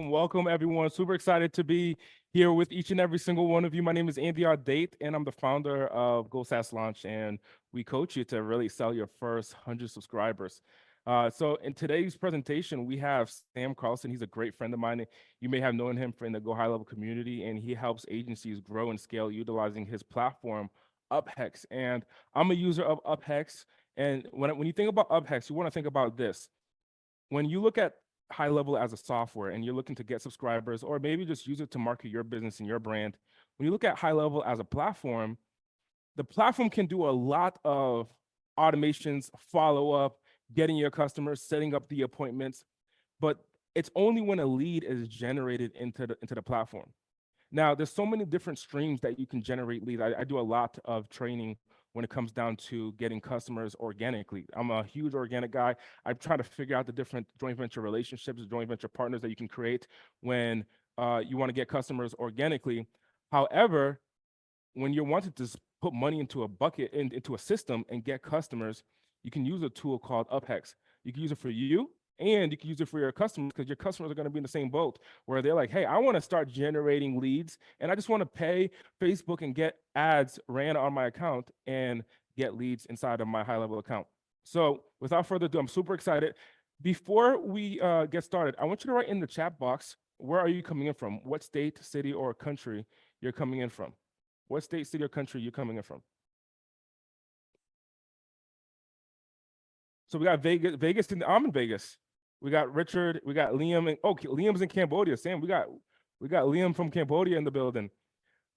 welcome, everyone. Super excited to be here with each and every single one of you. My name is Andy Audate, and I'm the founder of Go SaaS Launch, and we coach you to really sell your first 100 subscribers. So in today's presentation, we have Sam Carlson. He's a great friend of mine. You may have known him in the Go High Level community, and he helps agencies grow and scale utilizing his platform, Uphex. And I'm a user of Uphex. And when you think about Uphex, you want to think about this. When you look at high level as a software and you're looking to get subscribers, or maybe just use it to market your business and your brand, when you look at high level as a platform, the platform can do a lot of automations, follow up, getting your customers, setting up the appointments, but it's only when a lead is generated into the platform. Now, there's so many different streams that you can generate leads. I do a lot of training when it comes down to getting customers organically. I'm a huge organic guy. I try to figure out the different joint venture relationships, joint venture partners that you can create when you want to get customers organically. However, when you're wanting to put money into a bucket, into a system and get customers, you can use a tool called Uphex. You can use it for you, and you can use it for your customers, because your customers are going to be in the same boat where they're like, hey, I want to start generating leads and I just want to pay Facebook and get ads ran on my account and get leads inside of my high level account. So without further ado, I'm super excited. Before we get started, I want you to write in the chat box, where are you coming in from? What state, city, or country you're coming in from? What state, city, or country you're coming in from? So we got Vegas, and I'm in Vegas. We got Richard, we got Liam, and Liam's in Cambodia. Sam, we got Liam from Cambodia in the building.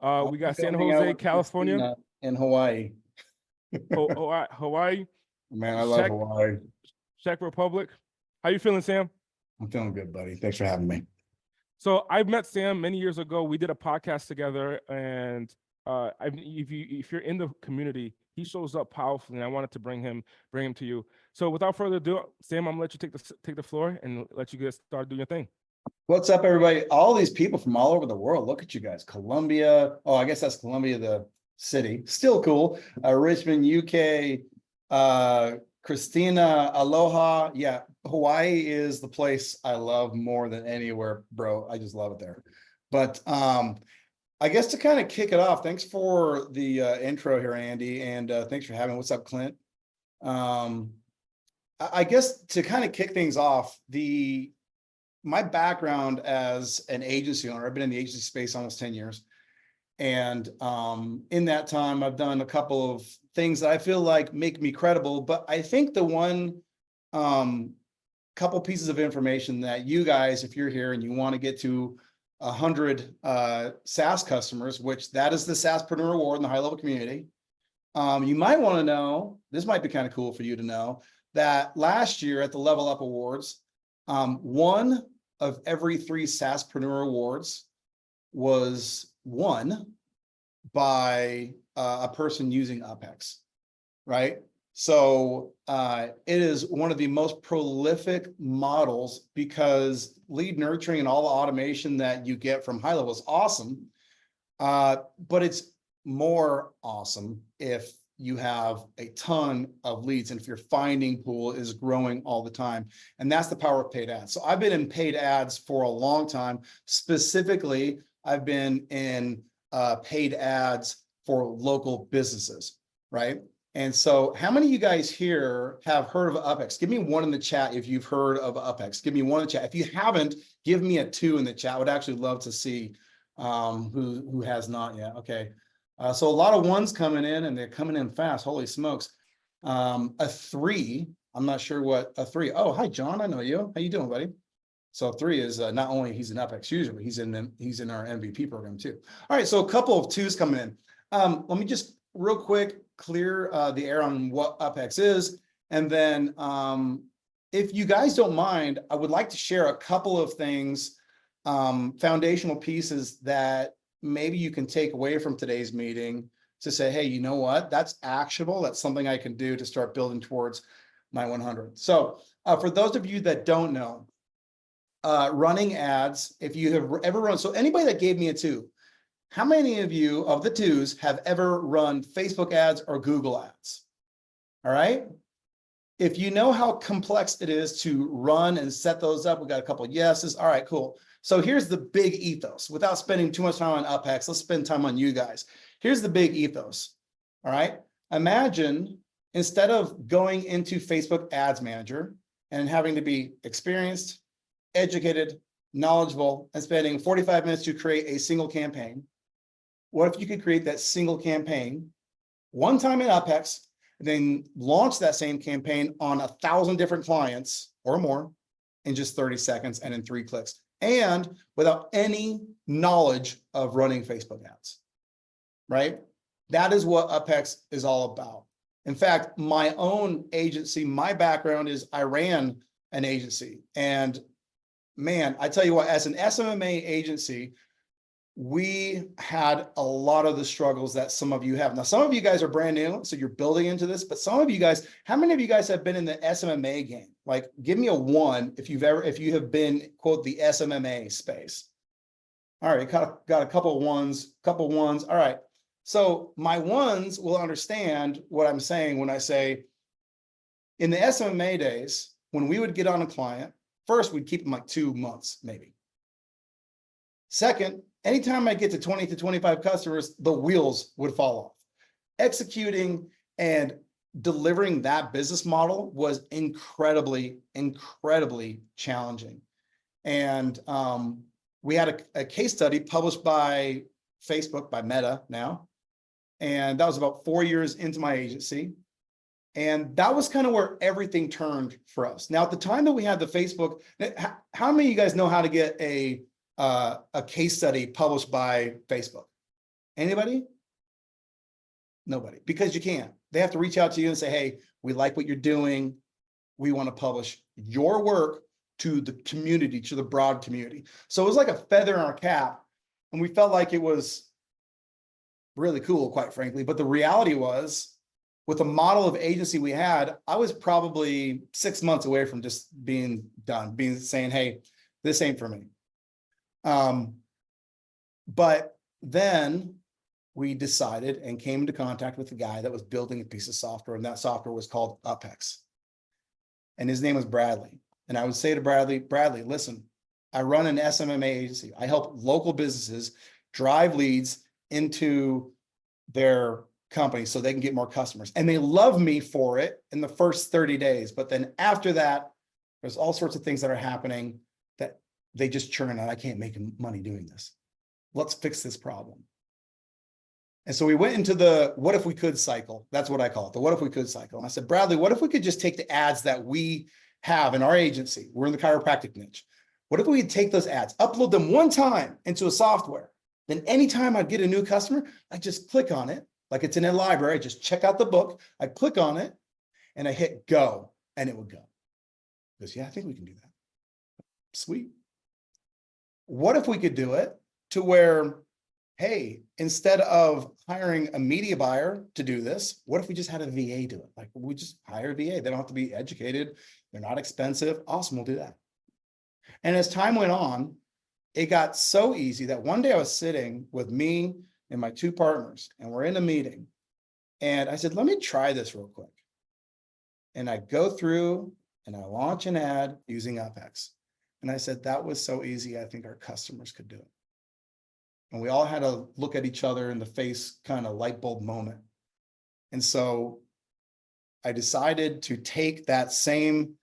We got San Jose, California, and Hawaii. Hawaii. Man, I love Hawaii. Czech Republic. How you feeling, Sam? I'm feeling good, buddy. Thanks for having me. So I met Sam many years ago. We did a podcast together, and if you're in the community, he shows up powerfully, and I wanted to bring him to you. So without further ado, Sam, I'm gonna let you take the floor and let you get started doing your thing. What's up, everybody? All these people from all over the world. Look at you guys. Colombia. Oh, I guess that's Colombia, the city. Still cool. Richmond, UK. Christina, aloha. Yeah, Hawaii is the place I love more than anywhere, bro. I just love it there. But I guess to kind of kick it off, thanks for the intro here, Andy, and thanks for having me. What's up, Clint? I guess to kind of kick things off, my background as an agency owner, I've been in the agency space almost 10 years. And in that time, I've done a couple of things that I feel like make me credible. But I think the one couple pieces of information that you guys, if you're here and you want to get to 100 SaaS customers, which that is the SaaSpreneur Award in the high level community, you might want to know, this might be kind of cool for you to know, that last year at the Level Up Awards, one of every 3 SaaSpreneur Awards was won by a person using Uphex, right? So it is one of the most prolific models, because lead nurturing and all the automation that you get from high level is awesome, but it's more awesome if you have a ton of leads and if your finding pool is growing all the time. And that's the power of paid ads. So I've been in paid ads for a long time. Specifically, I've been in paid ads for local businesses, right? And so how many of you guys here have heard of Uphex? Give me one in the chat if you've heard of Uphex. Give me one in the chat. If you haven't, give me a 2 in the chat. I would actually love to see who has not yet. Okay. So a lot of ones coming in, and they're coming in fast. Holy smokes. A 3. I'm not sure what a 3. Oh, hi, John. I know you. How you doing, buddy? So 3 is not only he's an Uphex user, but he's in our MVP program too. All right. So a couple of 2s coming in. Let me just real quick clear the air on what Uphex is. And then if you guys don't mind, I would like to share a couple of things, foundational pieces that maybe you can take away from today's meeting to say, hey, you know what? That's actionable. That's something I can do to start building towards my 100. So for those of you that don't know, running ads, if you have ever run, so anybody that gave me a 2, how many of you of the 2s have ever run Facebook ads or Google ads? All right. if you know how complex it is to run and set those up, we got a couple of yeses. All right, cool. So here's the big ethos. Without spending too much time on Uphex, let's spend time on you guys. Here's the big ethos. All right. Imagine instead of going into Facebook Ads Manager and having to be experienced, educated, knowledgeable, and spending 45 minutes to create a single campaign, what if you could create that single campaign one time in Uphex, and then launch that same campaign on 1,000 different clients or more in just 30 seconds and in 3 clicks, and without any knowledge of running Facebook ads, right? That is what Uphex is all about. In fact, my own agency, my background is I ran an agency, and man, I tell you what, as an SMMA agency, we had a lot of the struggles that some of you have. Now, some of you guys are brand new, so you're building into this, but some of you guys, how many of you guys have been in the SMMA game? Like, give me a 1 if you have been, quote, the SMMA space. All right, got a couple of ones. All right. So my 1s will understand what I'm saying when I say in the SMMA days, when we would get on a client, first, we'd keep them like 2 months, maybe. Second, anytime I get to 20 to 25 customers, the wheels would fall off. Executing and delivering that business model was incredibly, incredibly challenging. And we had a case study published by Facebook, by Meta now. And that was about 4 years into my agency. And that was kind of where everything turned for us. Now, at the time that we had the Facebook, how many of you guys know how to get a case study published by Facebook? Anybody? Nobody, because you can't. They have to reach out to you and say, hey, we like what you're doing. We want to publish your work to the community, to the broad community. So it was like a feather in our cap, and we felt like it was really cool, quite frankly. But the reality was, with the model of agency we had, I was probably 6 months away from just being done, saying, hey, this ain't for me. But then we decided and came into contact with a guy that was building a piece of software, and that software was called Uphex. And his name was Bradley. And I would say to Bradley, listen, I run an SMMA agency. I help local businesses drive leads into their company so they can get more customers. And they love me for it in the first 30 days. But then after that, there's all sorts of things that are happening that they just churn out. I can't make money doing this. Let's fix this problem. And so we went into the what if we could cycle. That's what I call it, the what if we could cycle. And I said, Bradley, what if we could just take the ads that we have in our agency? We're in the chiropractic niche. What if we could take those ads, upload them one time into a software? Then anytime I'd get a new customer, I just click on it, like it's in a library, I just check out the book, I click on it, and I hit go, and it would go. He goes, yeah, I think we can do that. Sweet. What if we could do it to where, hey, instead of hiring a media buyer to do this, what if we just had a VA do it? Like, we just hire a VA. They don't have to be educated. They're not expensive. Awesome, we'll do that. And as time went on, it got so easy that one day I was sitting with me and my 2 partners, and we're in a meeting. And I said, let me try this real quick. And I go through and I launch an ad using Uphex. And I said, that was so easy, I think our customers could do it. And we all had to look at each other in the face, kind of light bulb moment. And so I decided to take that same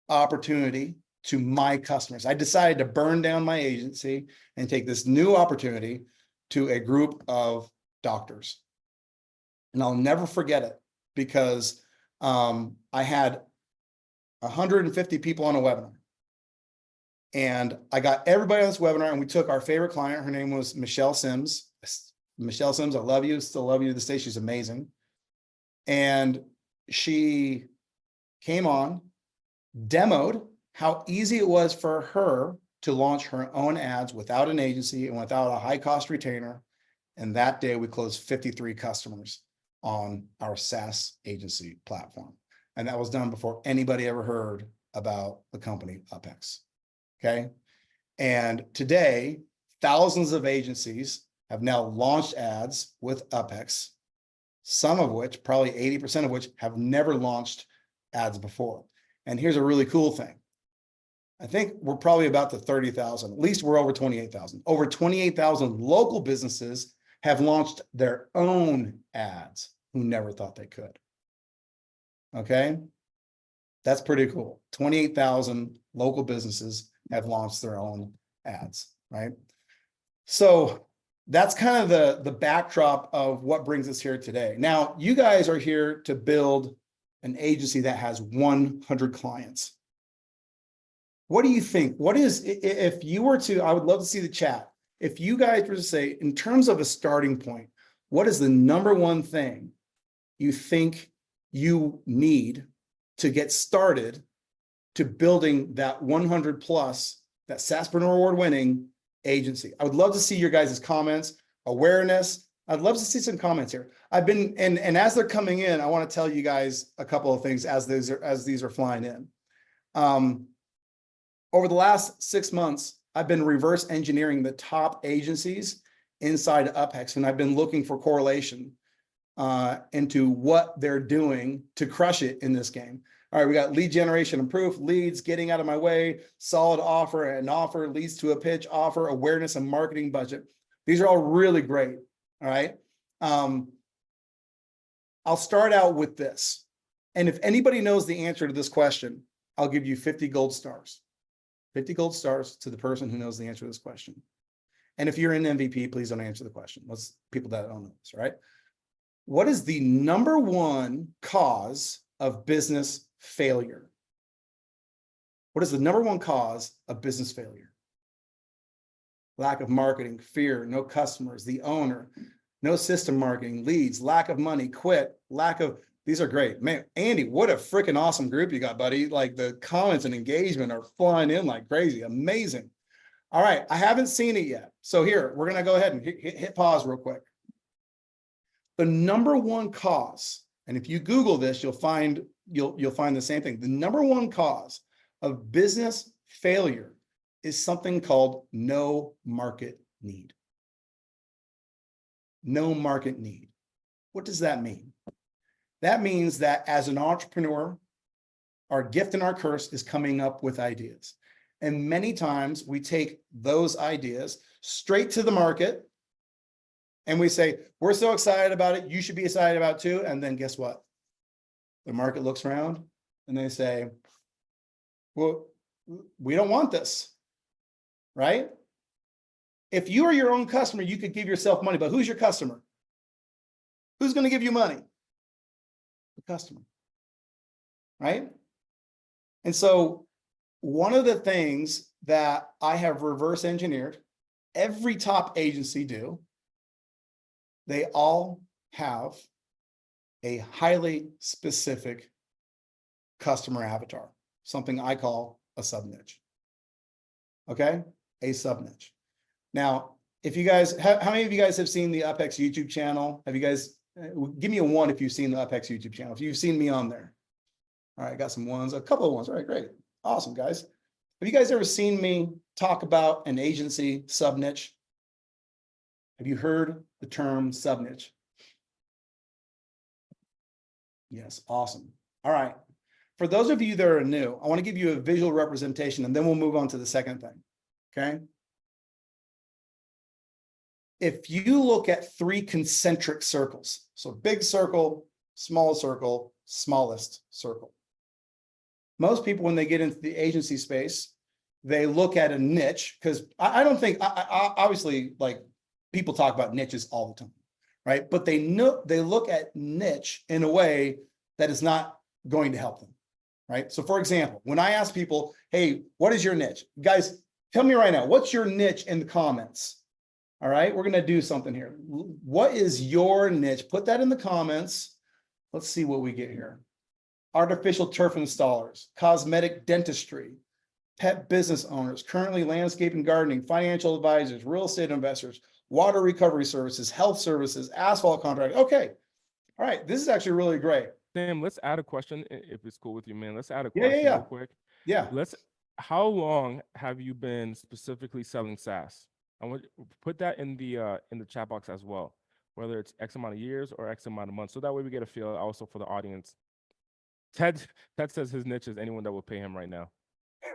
opportunity to my customers. I decided to burn down my agency and take this new opportunity to a group of doctors. And I'll never forget it, because I had 150 people on a webinar. And I got everybody on this webinar, and we took our favorite client. Her name was Michelle Sims. Michelle Sims, I love you, still love you to this day. She's amazing. And she came on, demoed how easy it was for her to launch her own ads without an agency and without a high cost retainer. And that day we closed 53 customers on our SaaS agency platform. And that was done before anybody ever heard about the company Uphex. Okay. And today, thousands of agencies have now launched ads with Uphex, some of which, probably 80% of which, have never launched ads before. And here's a really cool thing. I think we're probably about to 30,000. At least we're over 28,000. Over 28,000 local businesses have launched their own ads who never thought they could. Okay. That's pretty cool. 28,000 local businesses have launched their own ads, right? So that's kind of the backdrop of what brings us here today. Now, you guys are here to build an agency that has 100 clients. What do you think? What is, if you were to, I would love to see the chat. If you guys were to say, in terms of a starting point, what is the number one thing you think you need to get started to building that 100 plus, that SaaSpreneur award winning agency? I would love to see your guys' comments, awareness. I'd love to see some comments here. I've been, and as they're coming in, I want to tell you guys a couple of things as these are flying in. Over the last 6 months, I've been reverse engineering the top agencies inside Uphex, and I've been looking for correlation into what they're doing to crush it in this game. All right, we got lead generation and proof, leads, getting out of my way, solid offer, an offer leads to a pitch, offer, awareness, and marketing budget. These are all really great. All right. I'll start out with this. And if anybody knows the answer to this question, I'll give you 50 gold stars. 50 gold stars to the person who knows the answer to this question. And if you're in MVP, please don't answer the question. Let's people that don't know this, right? What is the number one cause of business failure? What is the number one cause of business failure? Lack of marketing, fear, no customers, the owner, no system marketing, leads, lack of money, quit, lack of, these are great. Man, Andy, what a freaking awesome group you got, buddy. Like the comments and engagement are flying in like crazy. Amazing. All right, I haven't seen it yet. So here, we're going to go ahead and hit pause real quick. The number one cause, and if you Google this, you'll find the same thing. The number one cause of business failure is something called no market need. No market need. What does that mean? That means that as an entrepreneur, our gift and our curse is coming up with ideas. And many times we take those ideas straight to the market and we say, we're so excited about it, you should be excited about it too. And then guess what? The market looks around and they say, well, we don't want this, right? If you are your own customer, you could give yourself money, but who's your customer? Who's going to give you money? The customer, right? And so one of the things that I have reverse engineered, every top agency do, they all have a highly specific customer avatar, something I call a sub niche. Okay, a sub niche. Now, if you guys, how many of you guys have seen the Uphex YouTube channel? Have you guys, give me a 1 if you've seen the Uphex YouTube channel, if you've seen me on there. All right, got some ones, a couple of ones. All right, great. Awesome, guys. Have you guys ever seen me talk about an agency sub niche? Have you heard the term sub niche? Yes, awesome. All right. For those of you that are new, I want to give you a visual representation and then we'll move on to the second thing. Okay. If you look at 3 concentric circles, so big circle, smallest circle. Most people, when they get into the agency space, they look at a niche because I don't think, obviously, like people talk about niches all the time, right? But they look at niche in a way that is not going to help them, right? So for example, when I ask people, hey, what is your niche? Guys, tell me right now, what's your niche in the comments? All right, we're going to do something here. What is your niche? Put that in the comments. Let's see what we get here. Artificial turf installers, cosmetic dentistry, pet business owners, currently landscape and gardening, financial advisors, real estate investors, water recovery services, health services, asphalt contract. Okay. All right. This is actually really great. Sam, let's add a question if it's cool with you, man. Let's add a question real quick. Yeah. How long have you been specifically selling SaaS? I want to put that in the chat box as well, whether it's X amount of years or X amount of months. So that way we get a feel also for the audience Ted says his niche is anyone that will pay him right now.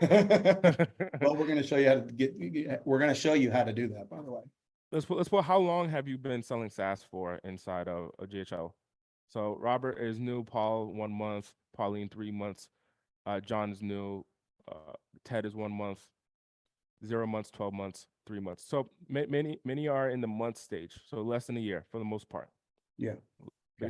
Well, we're going to show you how to we're going to show you how to do that, by the way. Let's put how long have you been selling SaaS for inside of a GHL? So Robert is new, Paul 1 month, Pauline 3 months, John is new, Ted is 1 month, 0 months, 12 months, 3 months. So many are in the month stage, so less than a year for the most part. Yeah.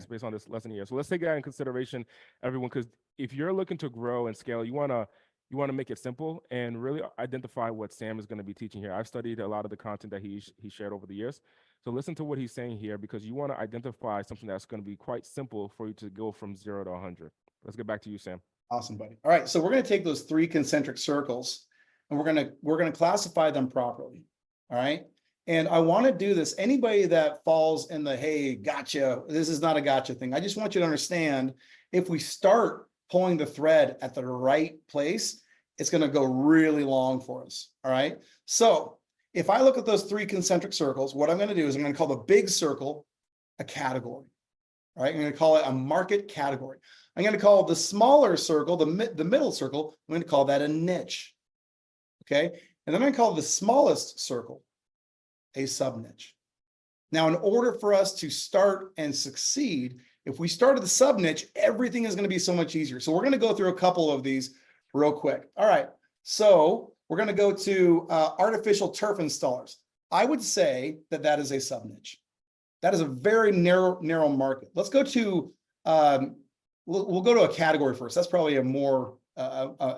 Based on this less than a year. So let's take that in consideration, everyone, because if you're looking to grow and scale, you want to make it simple and really identify what Sam is going to be teaching here. I've studied a lot of the content that he shared over the years. So listen to what he's saying here, because you want to identify something that's going to be quite simple for you to go from 0 to 100. Let's get back to you, Sam. Awesome, buddy. All right, so we're going to take those 3 concentric circles and we're going to classify them properly. All right. And I want to do this. Anybody that falls in the, hey, gotcha, this is not a gotcha thing. I just want you to understand, if we start pulling the thread at the right place, it's going to go really long for us. All right. So if I look at those 3 concentric circles, what I'm going to do is I'm going to call the big circle a category. All right. I'm going to call it a market category. I'm going to call the smaller circle, the middle circle, I'm going to call that a niche. Okay. And then I'm going to call the smallest circle a sub-niche. Now, in order for us to start and succeed, if we start at the sub-niche, everything is going to be so much easier. So we're going to go through a couple of these real quick. All right. So we're going to go to artificial turf installers. I would say that that is a sub-niche. That is a very narrow market. Let's go to, we'll go to a category first. That's probably a more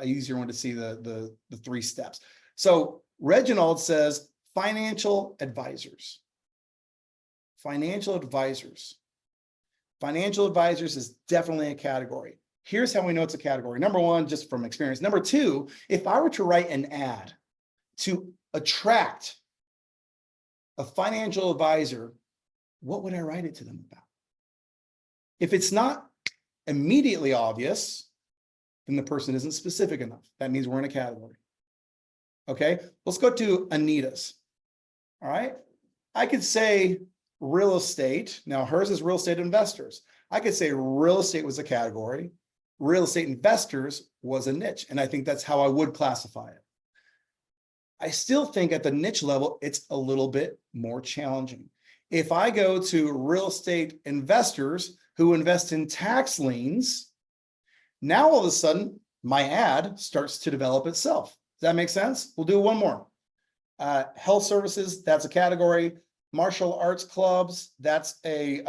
easier one to see the 3 steps. So Reginald says financial advisors. Financial advisors. Financial advisors is definitely a category. Here's how we know it's a category. Number 1, just from experience. Number 2, if I were to write an ad to attract a financial advisor, what would I write it to them about? If it's not immediately obvious, then the person isn't specific enough. That means we're in a category. Okay, let's go to Anita's. All right, I could say real estate. Now hers is real estate investors. I could say real estate was a category. Real estate investors was a niche. And I think that's how I would classify it. I still think at the niche level, it's a little bit more challenging. If I go to real estate investors who invest in tax liens, now all of a sudden my ad starts to develop itself. Does that make sense? We'll do one more. Health services, that's a category. Martial arts clubs, that's a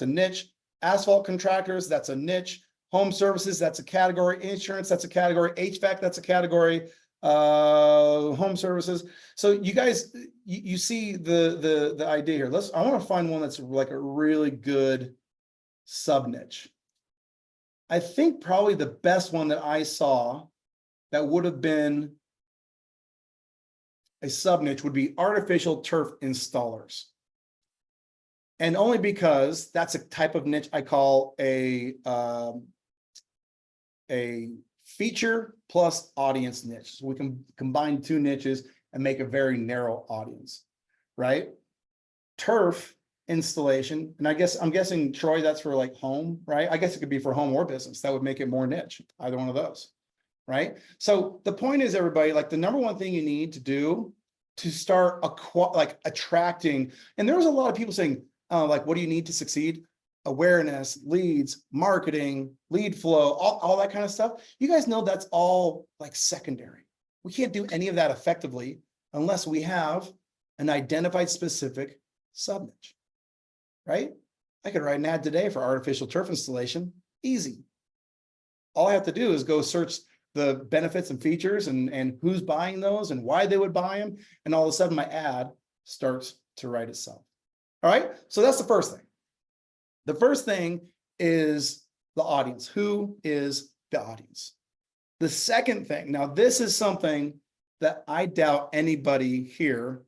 niche. Asphalt contractors, that's a niche. Home services, that's a category. Insurance, that's a category. HVAC, that's a category. Home services. So you guys, you see the idea here. I want to find one that's like a really good sub niche. I think probably the best one that I saw that would have been a sub niche would be artificial turf installers. And only because that's a type of niche I call a feature plus audience niche. So we can combine 2 niches and make a very narrow audience, right? Turf installation, and I'm guessing, Troy, that's for like home, right? I guess it could be for home or business. That would make it more niche, either one of those, right? So the point is, everybody, like the number 1 thing you need to do to start attracting, and there was a lot of people saying, like, what do you need to succeed? Awareness, leads, marketing, lead flow, all that kind of stuff. You guys know that's all like secondary. We can't do any of that effectively unless we have an identified specific sub niche, right? I could write an ad today for artificial turf installation. Easy. All I have to do is go search the benefits and features and who's buying those and why they would buy them. And all of a sudden my ad starts to write itself. All right. So that's the first thing. The first thing is the audience. Who is the audience? The second thing, now this is something that I doubt anybody here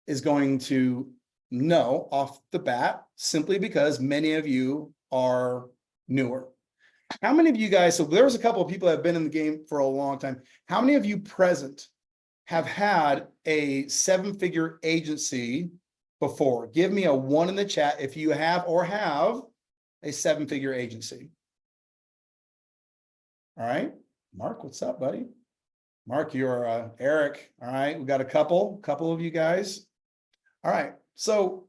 is going to know off the bat, simply because many of you are newer. How many of you guys, so there was a couple of people that have been in the game for a long time. How many of you present have had a 7-figure agency before? Give me a 1 in the chat if you have or have a 7-figure agency. All right, Mark, what's up, buddy? Mark, you're Eric. All right, we got a couple of you guys. All right, so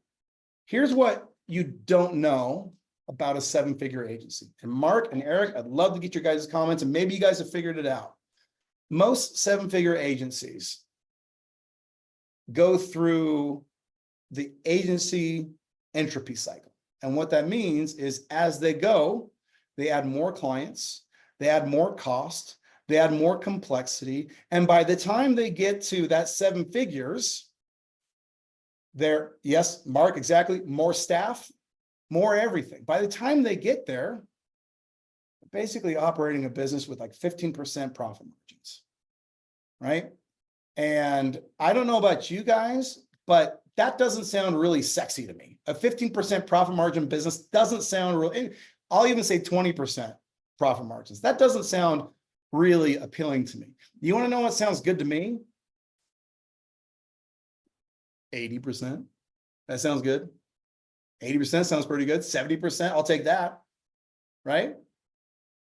here's what you don't know about a 7-figure agency. And Mark and Eric, I'd love to get your guys' comments, and maybe you guys have figured it out. Most 7-figure agencies go through the agency entropy cycle. And what that means is as they go, they add more clients, they add more cost, they add more complexity. And by the time they get to that 7 figures, they're, yes, Mark, exactly, more staff, more everything. By the time they get there, basically operating a business with like 15% profit margins, right? And I don't know about you guys, but that doesn't sound really sexy to me. A 15% profit margin business doesn't sound really, I'll even say 20% profit margins. That doesn't sound really appealing to me. You want to know what sounds good to me? 80%. That sounds good. 80% sounds pretty good. 70%, I'll take that, right?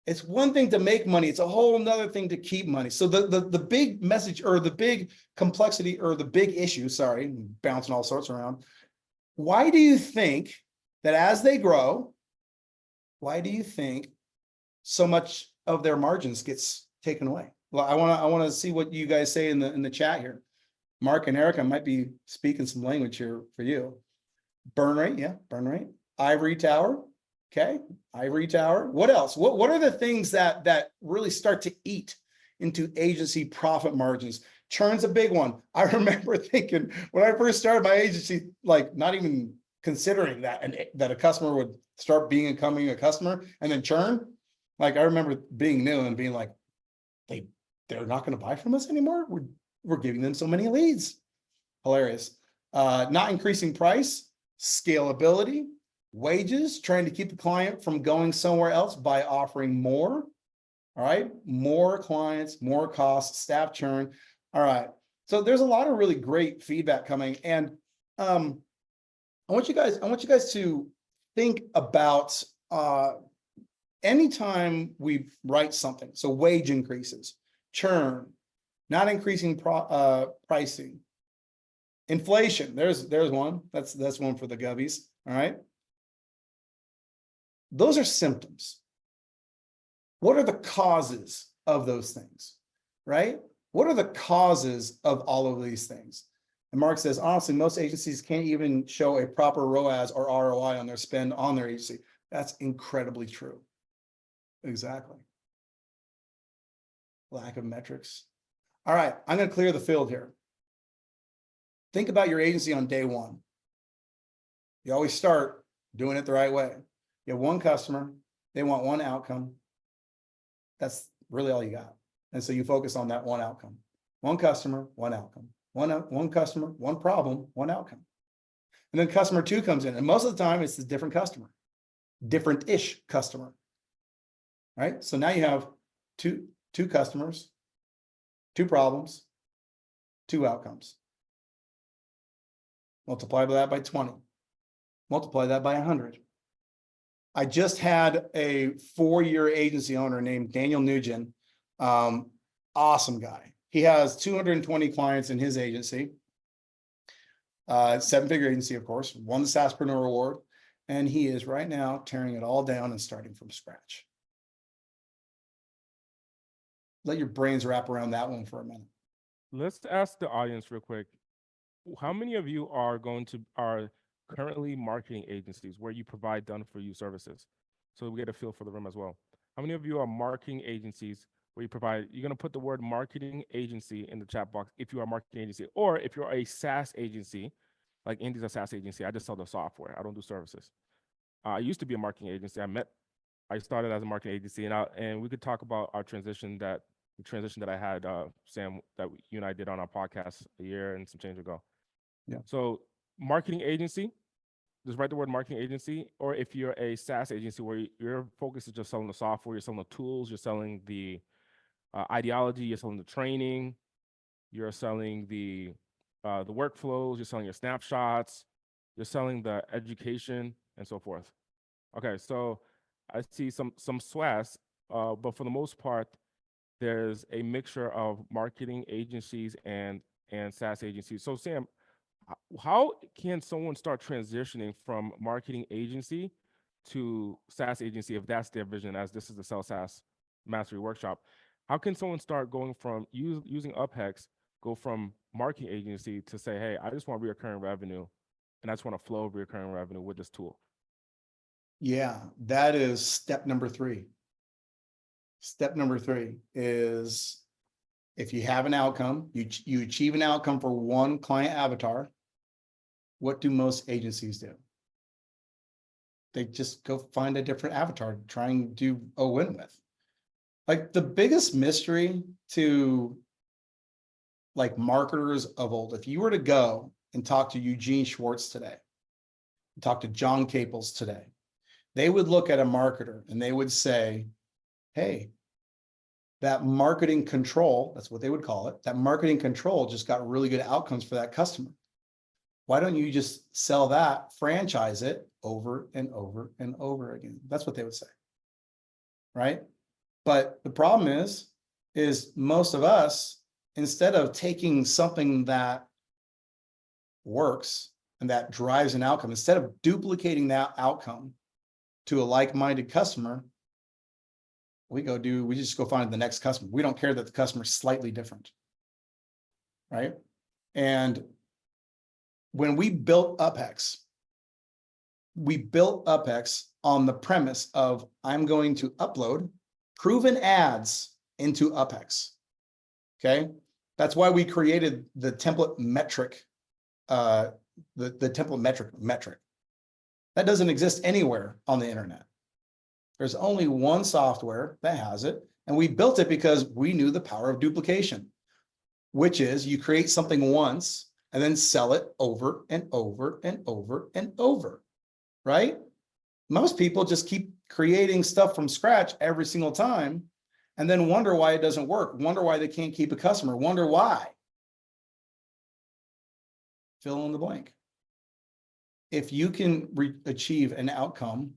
It's one thing to make money. It's a whole nother thing to keep money. So the big message, or the big complexity, or the big issue, sorry, I'm bouncing all sorts around. Why do you think that as they grow, why do you think so much of their margins gets taken away? Well, I want to see what you guys say in the chat here. Mark and Eric, I might be speaking some language here for you. Burn rate, yeah, burn rate. Ivory tower. Okay, ivory tower. What else? What are the things that really start to eat into agency profit margins? Churn's a big one. I remember thinking when I first started my agency, like not even considering that, and that a customer would start becoming a customer and then churn. Like I remember being new and being like, they're not going to buy from us anymore. We're giving them so many leads. Hilarious. Not increasing price, scalability, wages, trying to keep the client from going somewhere else by offering more. All right, more clients, more costs, staff churn. All right, so there's a lot of really great feedback coming, and I want you guys to think about anytime we write something. So wage increases, churn, not increasing pricing, inflation. There's one. That's one for the gubbies. All right. Those are symptoms. What are the causes of those things, right? What are the causes of all of these things? And Mark says, honestly, most agencies can't even show a proper ROAS or ROI on their spend on their agency. That's incredibly true. Exactly. Lack of metrics. All right, I'm going to clear the field here. Think about your agency on day one. You always start doing it the right way. You have one customer, they want one outcome. That's really all you got. And so you focus on that one outcome. One customer, one outcome. One customer, one problem, one outcome. And then customer 2 comes in, and most of the time it's a different customer, different-ish customer. Right? So now you have two customers, 2 problems, 2 outcomes. Multiply that by 20. Multiply that by 100. I just had a 4-year agency owner named Daniel Nugent. Awesome guy. He has 220 clients in his agency. 7-figure agency, of course, won the SaaSpreneur Award. And he is right now tearing it all down and starting from scratch. Let your brains wrap around that one for a minute. Let's ask the audience real quick. How many of you are currently marketing agencies where you provide done-for-you services? So we get a feel for the room as well. How many of you are marketing agencies where you provide, you're going to put the word marketing agency in the chat box if you are a marketing agency, or if you're a SaaS agency, like Andy's a SaaS agency, I just sell the software, I don't do services. I used to be a marketing agency. I started as a marketing agency, and we could talk about the transition that I had, Sam, that you and I did on our podcast a year and some change ago. Yeah. So marketing agency, just write the word marketing agency, or if you're a SaaS agency where your focus is just selling the software, you're selling the tools, you're selling the ideology, you're selling the training, you're selling the workflows, you're selling your snapshots, you're selling the education, and so forth. Okay, so I see some SaaS. but for the most part, there's a mixture of marketing agencies and SaaS agencies. So Sam, how can someone start transitioning from marketing agency to SaaS agency if that's their vision, as this is the SaaS Mastery Workshop? How can someone start going from using Uphex, go from marketing agency to say, hey, I just want recurring revenue and I just want a flow of recurring revenue with this tool? Yeah, that is step number 3. Step number 3 is if you have an outcome, you achieve an outcome for one client avatar. What do most agencies do? They just go find a different avatar to try and do a win with. Like the biggest mystery to like marketers of old, if you were to go and talk to Eugene Schwartz today, talk to John Caples today, they would look at a marketer and they would say, hey, that marketing control, that's what they would call it, that marketing control just got really good outcomes for that customer. Why don't you just sell that, franchise it over and over and over again? That's what they would say, right? But the problem is most of us, instead of taking something that works and that drives an outcome, instead of duplicating that outcome to a like-minded customer, we just go find the next customer. We don't care that the customer is slightly different, right? And when we built Uphex on the premise of I'm going to upload proven ads into Uphex. Okay, that's why we created the template metric, the template metric. That doesn't exist anywhere on the internet. There's only one software that has it, and we built it because we knew the power of duplication, which is you create something once and then sell it over and over and over and over, right? Most people just keep creating stuff from scratch every single time and then wonder why it doesn't work, wonder why they can't keep a customer, wonder why. Fill in the blank. If you can achieve an outcome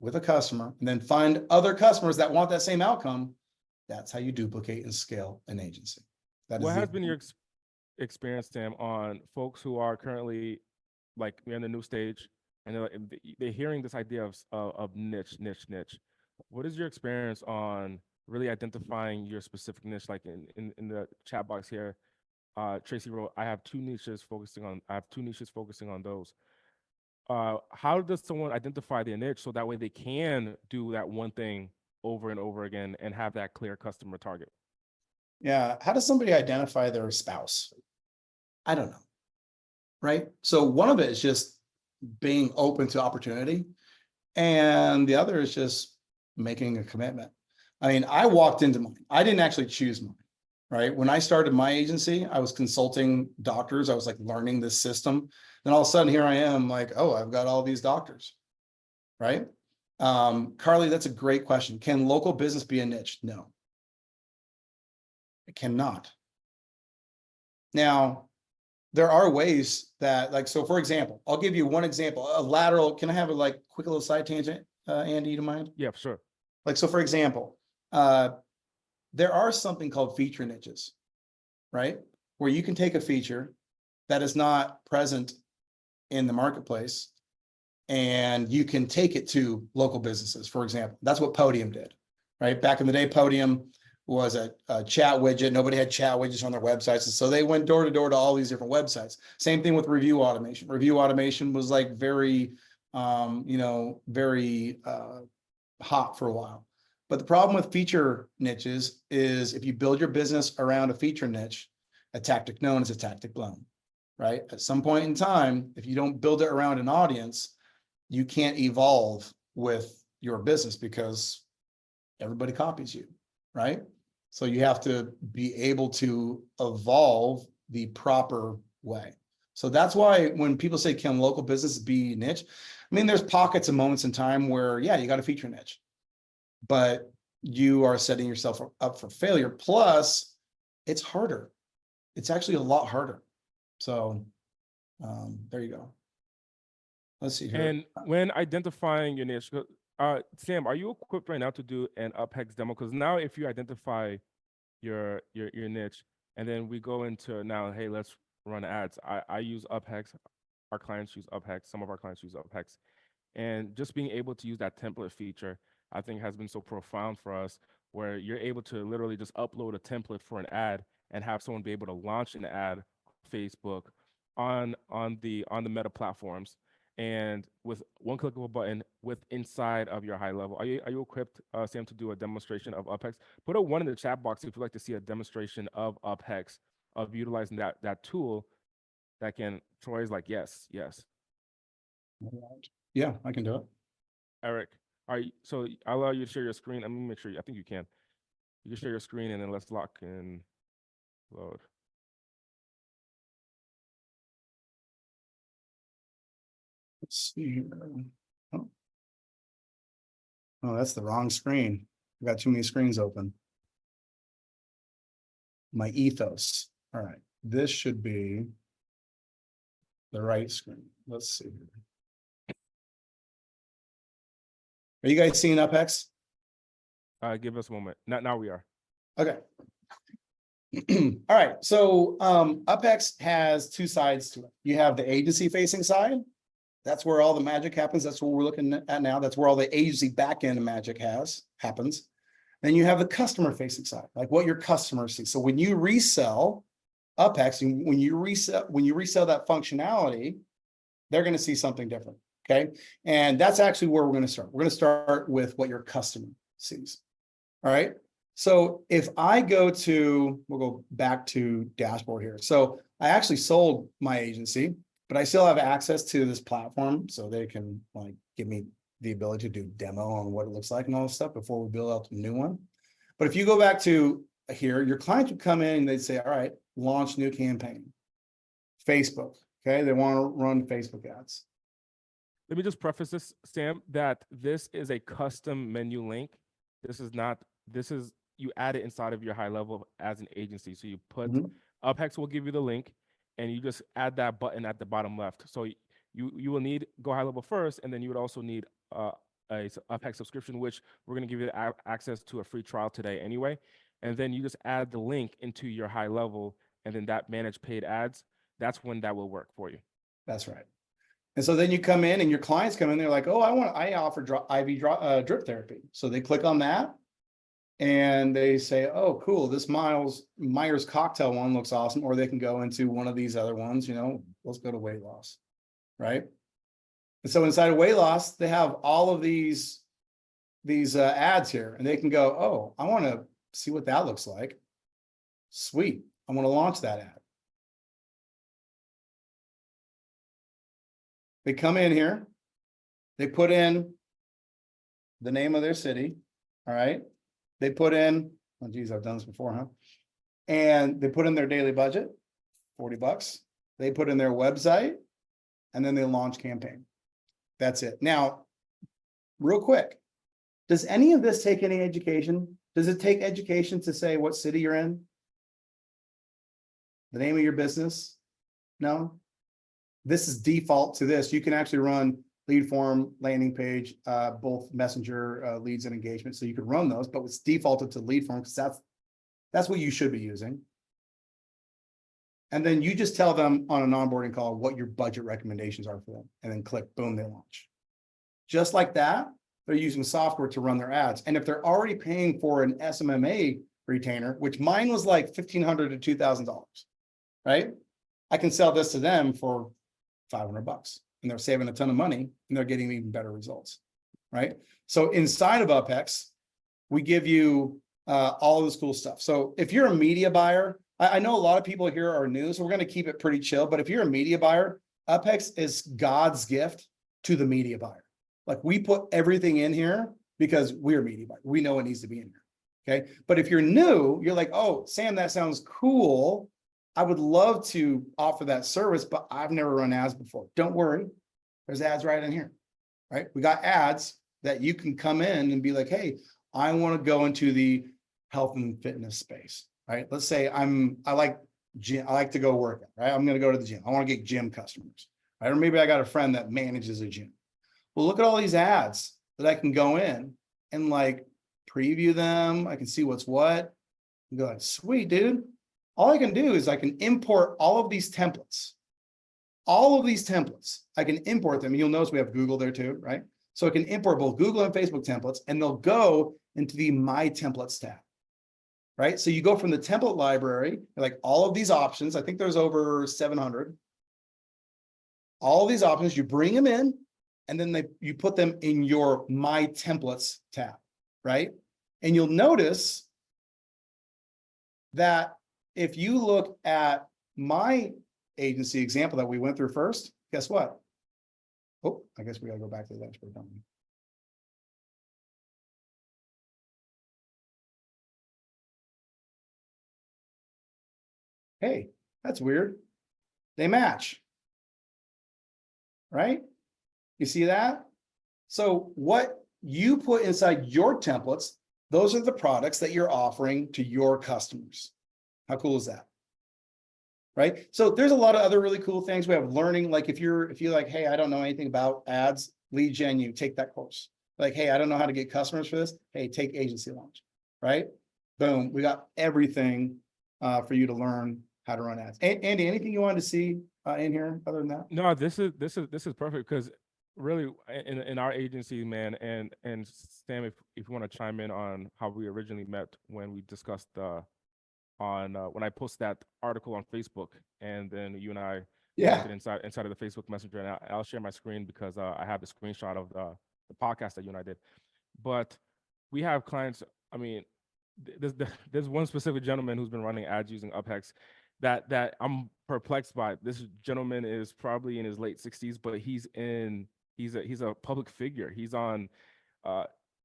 with a customer and then find other customers that want that same outcome, that's how you duplicate and scale an agency. What has been your experience, Sam, on folks who are currently like in the new stage and they're hearing this idea of niche? What is your experience on really identifying your specific niche? Like in the chat box here, Tracy wrote, I have two niches focusing on those. How does someone identify their niche so that way they can do that one thing over and over again and have that clear customer target? Yeah. How does somebody identify their spouse? I don't know. Right. So one of it is just being open to opportunity. And the other is just making a commitment. I mean, I walked into mine. I didn't actually choose mine. Right. When I started my agency, I was consulting doctors. I was like learning this system. Then all of a sudden here I am like, oh, I've got all these doctors. Right. Carly, that's a great question. Can local business be a niche? No, it cannot. Now, there are ways that like, so for example, I'll give you one example, a lateral. Can I have a like quick little side tangent, Andy, you don't mind? Yeah, sure. Like, so for example, there are something called feature niches, right? Where you can take a feature that is not present in the marketplace and you can take it to local businesses, for example. That's what Podium did, right? Back in the day, Podium was a chat widget. Nobody had chat widgets on their websites. And so they went door to door to all these different websites. Same thing with review automation. Review automation was like very, very hot for a while. But the problem with feature niches is if you build your business around a feature niche, a tactic known as a tactic blown, right? At some point in time, if you don't build it around an audience, you can't evolve with your business because everybody copies you, right? So you have to be able to evolve the proper way. So that's why when people say, can local business be niche? I mean, there's pockets of moments in time where, yeah, you got a feature niche, but you are setting yourself up for failure. Plus, it's harder. It's actually a lot harder. So there you go. Let's see here. And when identifying your niche, Sam, are you equipped right now to do an Uphex demo? Because now if you identify your niche, and then we go into now, hey, let's run ads. I use Uphex. Our clients use Uphex. Some of our clients use Uphex. And just being able to use that template feature, I think has been so profound for us, where you're able to literally just upload a template for an ad and have someone be able to launch an ad on Facebook, on the Meta platforms, and with one click of a button with inside of your high level. Are you equipped, Sam, to do a demonstration of Uphex? Put a one in the chat box if you'd like to see a demonstration of Uphex, of utilizing that tool that can. Troy's like, yes, yes. Yeah, I can do it. Eric, so I'll allow you to share your screen. Let me make sure. I think you can. You can share your screen and then let's lock in load. Let's see here. Oh, oh, that's the wrong screen. I got too many screens open. My ethos. All right, this should be the right screen. Let's see here. Are you guys seeing Uphex? Give us a moment. Now we are. Okay. All right. So Uphex has two sides to it. You have the agency facing side. That's where all the magic happens. That's what we're looking at now. That's where all the agency backend magic happens. Then you have the customer facing side, like what your customers see. So when you resell Uphex, when you resell that functionality, they're going to see something different. Okay. And that's actually where we're going to start. We're going to start with what your customer sees. All right. So if I we'll go back to dashboard here. So I actually sold my agency, but I still have access to this platform, so they can like give me the ability to do demo on what it looks like and all this stuff before we build out the new one. But if you go back to here, your clients would come in and they'd say, all right, launch new campaign. Facebook. Okay. They want to run Facebook ads. Let me just preface this, Sam, that this is a custom menu link. This is you add it inside of your high level as an agency. So you put Uphex will give you the link, and you just add that button at the bottom left. So you will need Go High Level first, and then you would also need a Uphex subscription, which we're going to give you access to a free trial today anyway. And then you just add the link into your high level, and then that manage paid ads. That's when that will work for you. That's right. And so then you come in and your clients come in, they're like, oh, I offer IV drip therapy. So they click on that and they say, oh, cool, this Myers cocktail one looks awesome. Or they can go into one of these other ones, let's go to weight loss, right? And so inside of weight loss, they have all of these ads here, and they can go, oh, I want to see what that looks like. Sweet, I want to launch that ad. They come in here, they put in the name of their city, all right? They put in, oh geez, I've done this before, huh? And they put in their daily budget, $40. They put in their website, and then they launch campaign. That's it. Now, real quick, does any of this take any education? Does it take education to say what city you're in? The name of your business? No? This is default to this. You can actually run lead form, landing page, both messenger leads and engagement. So you can run those, but it's defaulted to lead form because that's what you should be using. And then you just tell them on an onboarding call what your budget recommendations are for them, and then click, boom, they launch. Just like that, they're using software to run their ads. And if they're already paying for an SMMA retainer, which mine was like $1,500 to $2,000, right? I can sell this to them for $500, and they're saving a ton of money, and they're getting even better results, right? So inside of Uphex, we give you all of this cool stuff. So if you're a media buyer, I know a lot of people here are new, so we're going to keep it pretty chill. But if you're a media buyer, Uphex is God's gift to the media buyer. Like, we put everything in here because we're media buyers. We know what needs to be in here. Okay. But if you're new, you're like, oh, Sam, that sounds cool. I would love to offer that service, but I've never run ads before. Don't worry. There's ads right in here, right? We got ads that you can come in and be like, hey, I want to go into the health and fitness space, right? Let's say I like gym. I like to go work out, right? I'm going to go to the gym. I want to get gym customers, right? Or maybe I got a friend that manages a gym. Well, look at all these ads that I can go in and like preview them. I can see what's what. And go like, sweet, dude. All I can do is I can import all of these templates. All of these templates, I can import them. You'll notice we have Google there too, right? So I can import both Google and Facebook templates, and they'll go into the My Templates tab, right? So you go from the template library, like all of these options. I think there's over 700. All these options, you bring them in, and then you put them in your My Templates tab, right? And you'll notice that if you look at my agency example that we went through first, guess what? Oh, I guess we gotta go back to the dashboard, don't we? Hey, that's weird. They match, right? You see that? So what you put inside your templates, those are the products that you're offering to your customers. How cool is that? Right? So there's a lot of other really cool things. We have learning, like if you're like, hey, I don't know anything about ads, lead gen, you take that course. Like, hey, I don't know how to get customers for this. Hey, take agency launch, right? Boom, we got everything for you to learn how to run ads. Andy, anything you wanted to see in here other than that? No, this is perfect, because really in our agency, man, and Sam, if you want to chime in on how we originally met when we discussed on when I posted that article on Facebook, and then you and I connected inside of the Facebook Messenger, and I'll share my screen because I have the screenshot of the podcast that you and I did. But we have clients. I mean, there's one specific gentleman who's been running ads using Uphex that I'm perplexed by. This gentleman is probably in his late 60s, but he's a public figure. He's on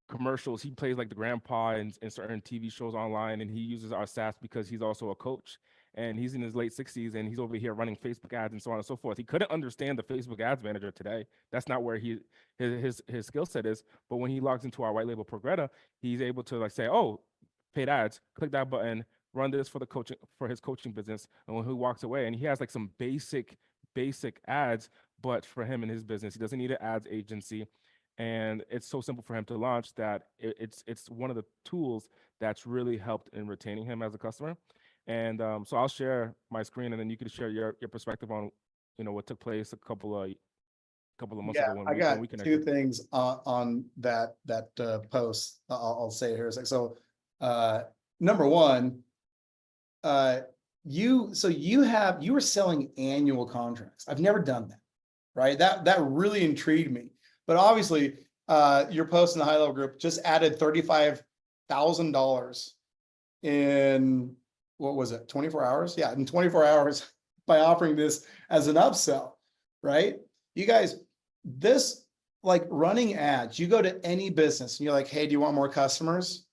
commercials. He plays like the grandpa in certain TV shows online, and he uses our SaaS because he's also a coach. And he's in his late 60s, and he's over here running Facebook ads and so on and so forth. He couldn't understand the Facebook ads manager today. That's not where his skill set is. But when he logs into our white label Progretta, he's able to like say, oh, paid ads, click that button, run this for his coaching business. And when he walks away, and he has like some basic ads, but for him and his business, he doesn't need an ads agency. And it's so simple for him to launch that it's one of the tools that's really helped in retaining him as a customer. And so I'll share my screen, and then you can share your perspective on what took place a couple of months ago when I got we connected. two things on that post. I'll say it here a sec. So number one, you were selling annual contracts. I've never done that, right? That really intrigued me. But obviously, your post in the high level group just added $35,000 in, what was it, 24 hours? Yeah, in 24 hours by offering this as an upsell, right? You guys, this, like running ads, you go to any business and you're like, hey, do you want more customers?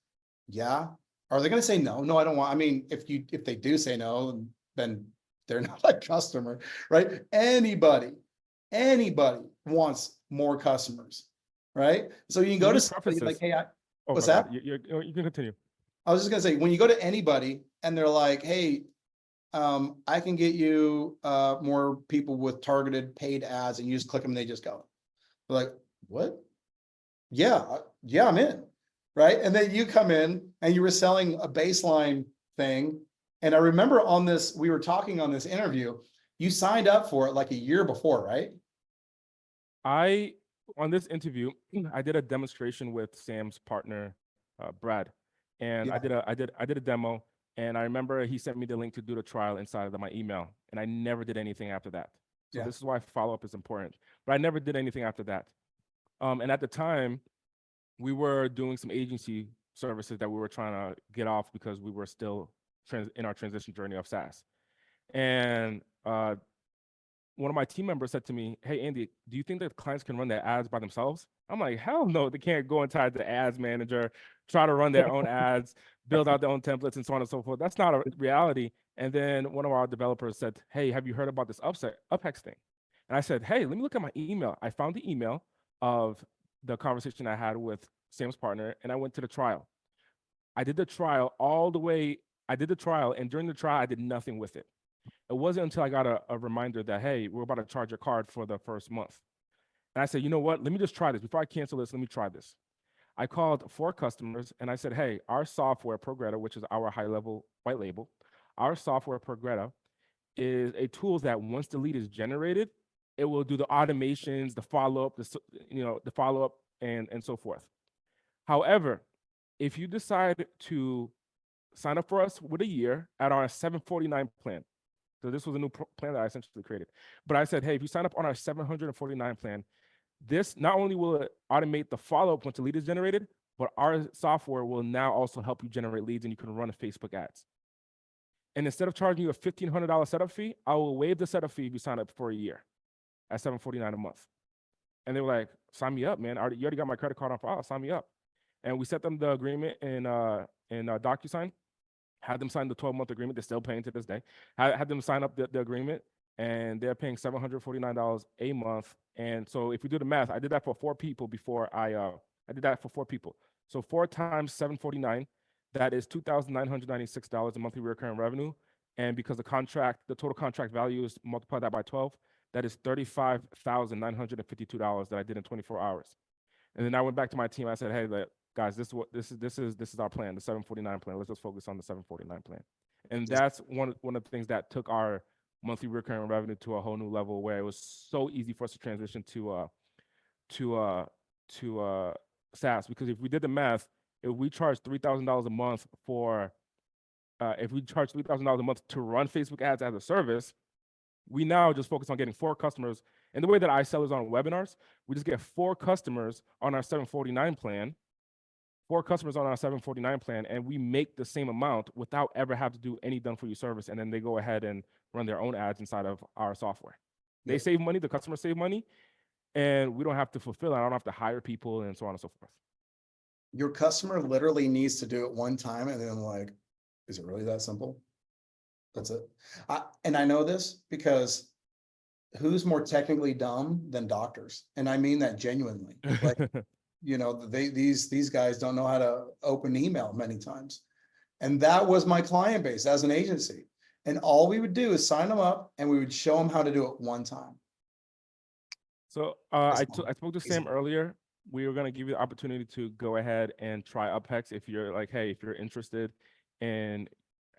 Yeah. Are they going to say no? No, I don't want. I mean, if they do say no, then they're not a customer, right? Anybody wants more customers, right? So you can go to somebody like, hey, what's that? You can continue. I was just gonna say, when you go to anybody and they're like, hey, I can get you more people with targeted paid ads, and you just click them and they just go. They're like, what? Yeah, I'm in, right? And then you come in and you were selling a baseline thing. And I remember we were talking on this interview, you signed up for it like a year before, right? On this interview, I did a demonstration with Sam's partner, Brad, and I did a demo, and I remember he sent me the link to do the trial inside of my email, and I never did anything after that. So this is why follow-up is important, but I never did anything after that. And at the time, we were doing some agency services that we were trying to get off because we were still in our transition journey of SaaS. And one of my team members said to me, hey, Andy, do you think that clients can run their ads by themselves? I'm like, hell no, they can't go inside the ads manager, try to run their own ads, build out their own templates and so on and so forth. That's not a reality. And then one of our developers said, hey, have you heard about this Uphex thing? And I said, hey, let me look at my email. I found the email of the conversation I had with Sam's partner, and I went to the trial. I did the trial all the way. I did the trial, and during the trial, I did nothing with it. It wasn't until I got a reminder that, hey, we're about to charge your card for the first month. And I said, you know what? Let me just try this. Before I cancel this, let me try this. I called 4 customers and I said, hey, our software, Progretta, which is our high-level white label, our software, Progretta, is a tool that once the lead is generated, it will do the automations, the follow-up, the follow-up and so forth. However, if you decide to sign up for us with a year at our $749 plan, so this was a new plan that I essentially created, but I said, hey, if you sign up on our $749 plan, this not only will it automate the follow-up once the lead is generated, but our software will now also help you generate leads and you can run Facebook ads. And instead of charging you a $1,500 setup fee, I will waive the setup fee if you sign up for a year at $749 a month. And they were like, sign me up, man. You already got my credit card on file, sign me up. And we set them the agreement in DocuSign, had them sign the 12-month agreement. They're still paying to this day. Had them sign up the agreement, and they're paying $749 a month. And so if we do the math, I did that for 4 people before I did that for 4 people. So 4 times $749, that is $2,996 in monthly recurring revenue. And because the total contract value is multiply that by 12, that is $35,952 that I did in 24 hours. And then I went back to my team. I said, hey, guys, this is our plan, the 749 plan. Let's just focus on the 749 plan. And that's one of the things that took our monthly recurring revenue to a whole new level, where it was so easy for us to transition to SaaS. Because if we did the math, if we charge $3,000 a month to run Facebook ads as a service, we now just focus on getting 4 customers. And the way that I sell is on webinars. We just get 4 customers on our 749 plan, 4 customers on our 749 plan, and we make the same amount without ever have to do any done-for-you service. And then they go ahead and run their own ads inside of our software. They save money, the customers save money, and we don't have to fulfill it. I don't have to hire people and so on and so forth. Your customer literally needs to do it one time, and then like, is it really that simple? That's it. And I know this because who's more technically dumb than doctors? And I mean that genuinely. Like, these guys don't know how to open email many times. And that was my client base as an agency. And all we would do is sign them up and we would show them how to do it one time. So I spoke to Sam earlier. We were going to give you the opportunity to go ahead and try Uphex if you're like, hey, if you're interested in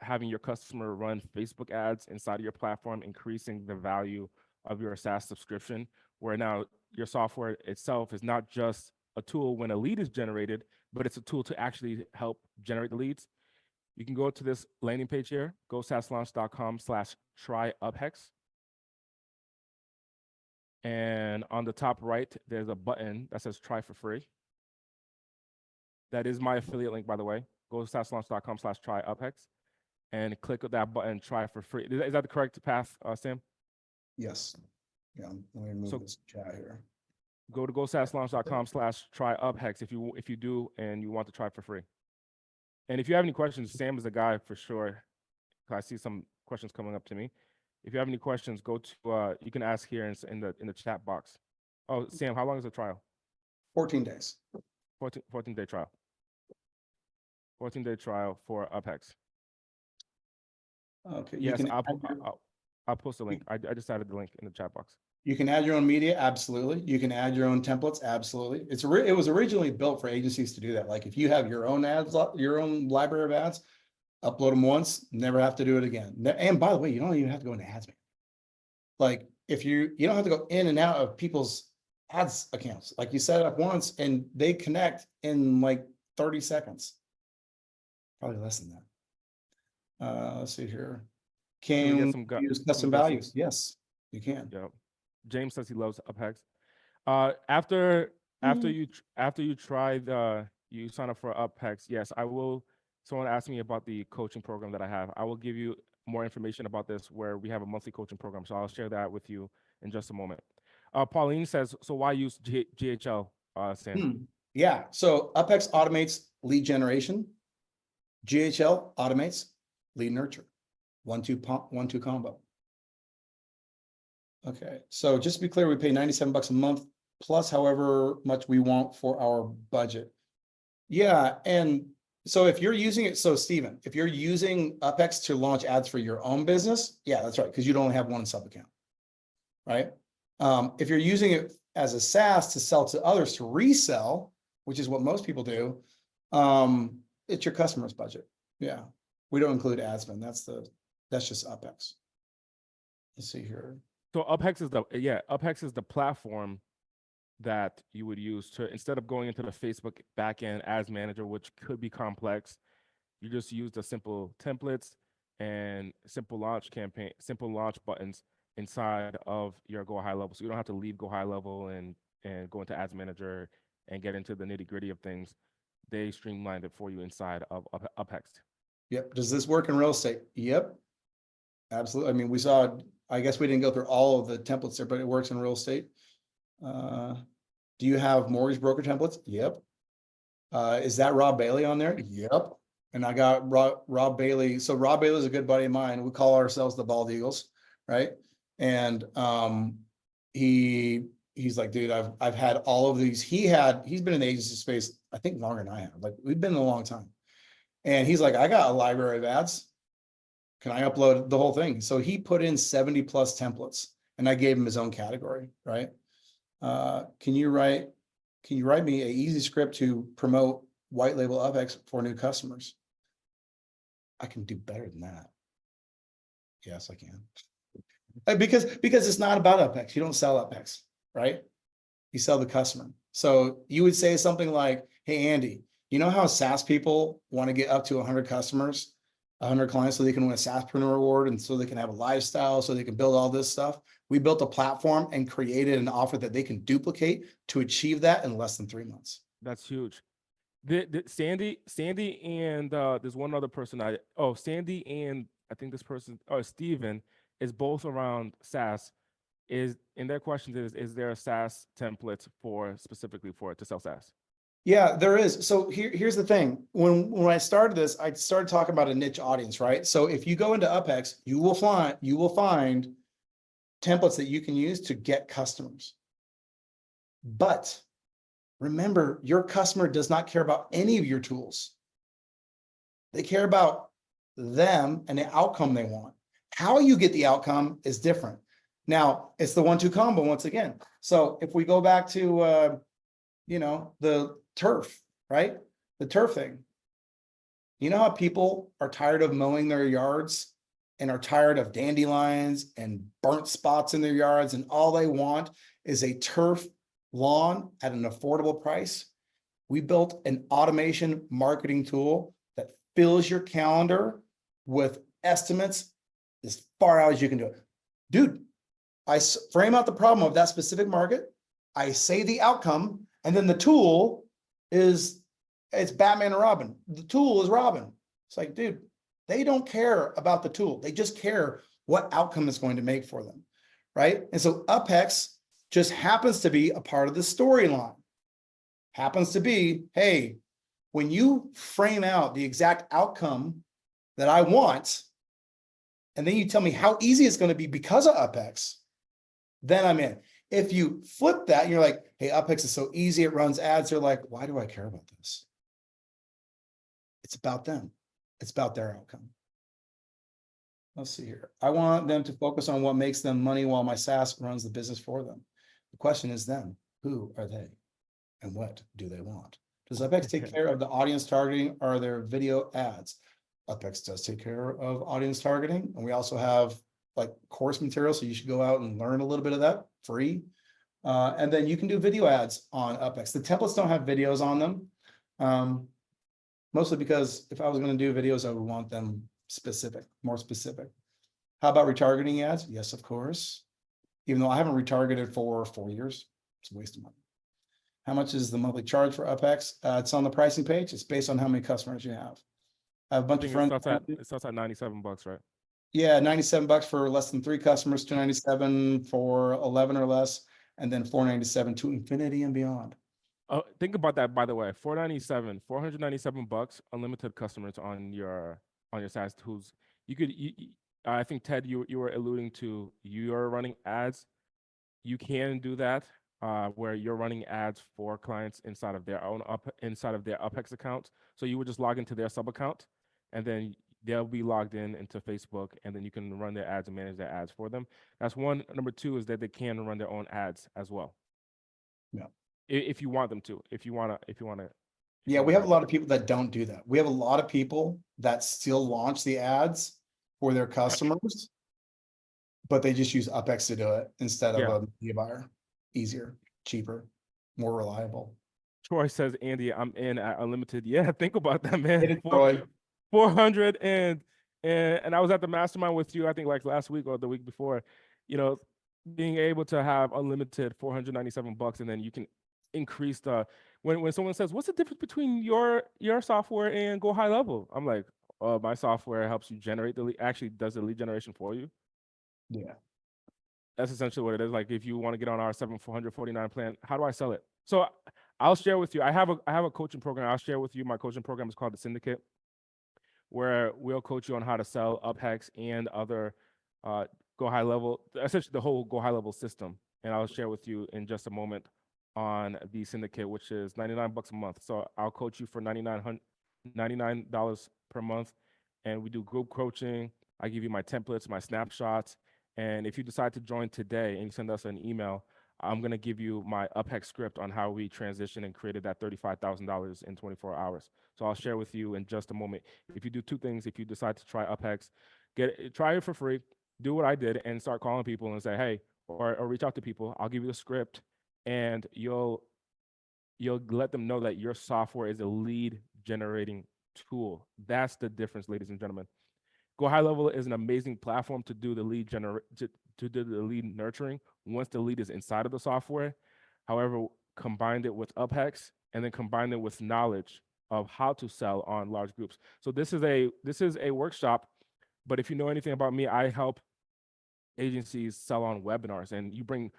having your customer run Facebook ads inside of your platform, increasing the value of your SaaS subscription, where now your software itself is not just a tool when a lead is generated, but it's a tool to actually help generate the leads. You can go to this landing page here, GoSaaSLaunch.com/tryUphex. And on the top right, there's a button that says try for free. That is my affiliate link, by the way. GoSaaSLaunch.com/tryUphex. And click on that button, try for free. Is that the correct path, Sam? Yes. Yeah, let me move this chat here. Go to GoSaaSLaunch.com/tryUphex if you do and you want to try for free. And if you have any questions, Sam is a guy for sure. I see some questions coming up to me. If you have any questions, go to you can ask here in the chat box. Oh, Sam, how long is the trial? 14 days. 14-day trial. 14-day trial for Uphex. Okay. Yes, I'll post the link. I just added the link in the chat box. You can add your own media, absolutely. You can add your own templates, absolutely. It was originally built for agencies to do that. Like if you have your own ads, your own library of ads, upload them once, never have to do it again. And by the way, you don't even have to go into ads. Like if you don't have to go in and out of people's ads accounts. Like you set it up once and they connect in like 30 seconds. Probably less than that. Let's see here. Can you use custom values? Yes, you can. Yeah. James says he loves Uphex. After you sign up for Uphex, yes, I will. Someone asked me about the coaching program that I have. I will give you more information about this, where we have a monthly coaching program. So I'll share that with you in just a moment. Pauline says, so why use GHL, Sam? Yeah, so Uphex automates lead generation. GHL automates lead nurture. 1-2 combo. Okay, so just to be clear, we pay $97 a month plus however much we want for our budget. Yeah, and so if you're using it, so Steven, if you're using Uphex to launch ads for your own business, yeah, that's right, because you'd only have one sub account, right? If you're using it as a SaaS to sell to others to resell, which is what most people do, it's your customer's budget. Yeah. We don't include ad spend. That's just Uphex. Let's see here. So Uphex is the platform that you would use to, instead of going into the Facebook backend ads manager, which could be complex, you just use the simple templates and simple launch buttons inside of your Go High Level. So you don't have to leave Go High Level and go into ads manager and get into the nitty gritty of things. They streamlined it for you inside of Uphex. Yep. Does this work in real estate? Yep. Absolutely. I mean, I guess we didn't go through all of the templates there, but it works in real estate. Do you have mortgage broker templates? Yep. Is that Rob Bailey on there? Yep. And I got Rob Bailey. So Rob Bailey is a good buddy of mine. We call ourselves the Bald Eagles, right? And he's like, dude, I've had all of these. He's been in the agency space, I think longer than I have. Like, we've been in a long time. And he's like, I got a library of ads. Can I upload the whole thing? So he put in 70 plus templates, and I gave him his own category, right? Can you write me a easy script to promote white label Uphex for new customers? I can do better than that. Yes, I can. Because it's not about Uphex. You don't sell Uphex, right? You sell the customer. So you would say something like, hey, Andy, you know how SaaS people want to get up to 100 customers, 100 clients, so they can win a SaaSpreneur award, and so they can have a lifestyle, so they can build all this stuff. We built a platform and created an offer that they can duplicate to achieve that in less than 3 months. That's huge. Sandy and there's one other person Sandy and I think this person, Steven, is both around SaaS. And their question is there a SaaS template specifically for it to sell SaaS? Yeah, there is. So here's the thing. When I started this, I started talking about a niche audience, right? So if you go into Uphex, you will find templates that you can use to get customers. But remember, your customer does not care about any of your tools. They care about them and the outcome they want. How you get the outcome is different. Now, it's the 1-2 combo once again. So if we go back to the turf, right? The turf thing. You know how people are tired of mowing their yards and are tired of dandelions and burnt spots in their yards, and all they want is a turf lawn at an affordable price? We built an automation marketing tool that fills your calendar with estimates as far out as you can do it. Dude, I frame out the problem of that specific market. I say the outcome, and then the tool it's Batman and Robin. The tool is Robin. It's like, dude, they don't care about the tool. They just care what outcome it's going to make for them, right? And so Uphex just happens to be a part of the storyline. Happens to be, hey, when you frame out the exact outcome that I want, and then you tell me how easy it's going to be because of Uphex, then I'm in. If you flip that and you're like, hey, Uphex is so easy, it runs ads, they're like, why do I care about this? It's about them. It's about their outcome. Let's see here. I want them to focus on what makes them money while my SaaS runs the business for them. The question is them. Who are they? And what do they want? Does Uphex take care of the audience targeting or their video ads? Uphex does take care of audience targeting. And we also have like course material. So you should go out and learn a little bit of that free. And then you can do video ads on Uphex. The templates don't have videos on them. Mostly because if I was going to do videos, I would want them more specific. How about retargeting ads? Yes, of course. Even though I haven't retargeted for 4 years, it's a waste of money. How much is the monthly charge for Uphex? It's on the pricing page. It's based on how many customers you have. I have a bunch of friends. It starts at $97, right? Yeah, $97 for less than 3 customers, $297 for 11 or less, and then $497 to infinity and beyond. Think about that, by the way. $497, unlimited customers on your SaaS tools. I think Ted, you were alluding to you're running ads. You can do that where you're running ads for clients inside of their Uphex account. So you would just log into their sub account, and then they'll be logged into Facebook, and then you can run their ads and manage their ads for them. That's one. Number two is that they can run their own ads as well. Yeah. If you want them to, if you want to. Yeah, we have a lot of people that don't do that. We have a lot of people that still launch the ads for their customers, but they just use Uphex to do it instead of Yeah. a media buyer. Easier, cheaper, more reliable. Troy says, Andy, I'm in at unlimited. Yeah, think about that, man. Hit it, Troy. 400 and I was at the mastermind with you, I think like last week or the week before, you know, being able to have unlimited $497, and then you can increase the when someone says, what's the difference between your software and Go High Level? I'm like, my software helps you generate the lead, actually does the lead generation for you. Yeah. That's essentially what it is. Like if you want to get on our 7,449 plan, how do I sell it? So I'll share with you. I have a coaching program. I'll share with you. My coaching program is called the Syndicate, where we'll coach you on how to sell Uphex and other Go High Level, essentially the whole Go High Level system. And I'll share with you in just a moment on the Syndicate, which is $99 a month. So I'll coach you for $99 per month, and we do group coaching. I give you my templates, my snapshots, and if you decide to join today and you send us an email, I'm going to give you my Uphex script on how we transitioned and created that $35,000 in 24 hours. So I'll share with you in just a moment. If you do two things, if you decide to try Uphex, try it for free, do what I did, and start calling people and say, hey, or reach out to people. I'll give you the script, and you'll let them know that your software is a lead generating tool. That's the difference, ladies and gentlemen. Go High Level is an amazing platform to do the lead to do the lead nurturing once the lead is inside of the software. However, combined it with Uphex and then combined it with knowledge of how to sell on large groups. So this is a workshop, but if you know anything about me, I help agencies sell on webinars, and you bring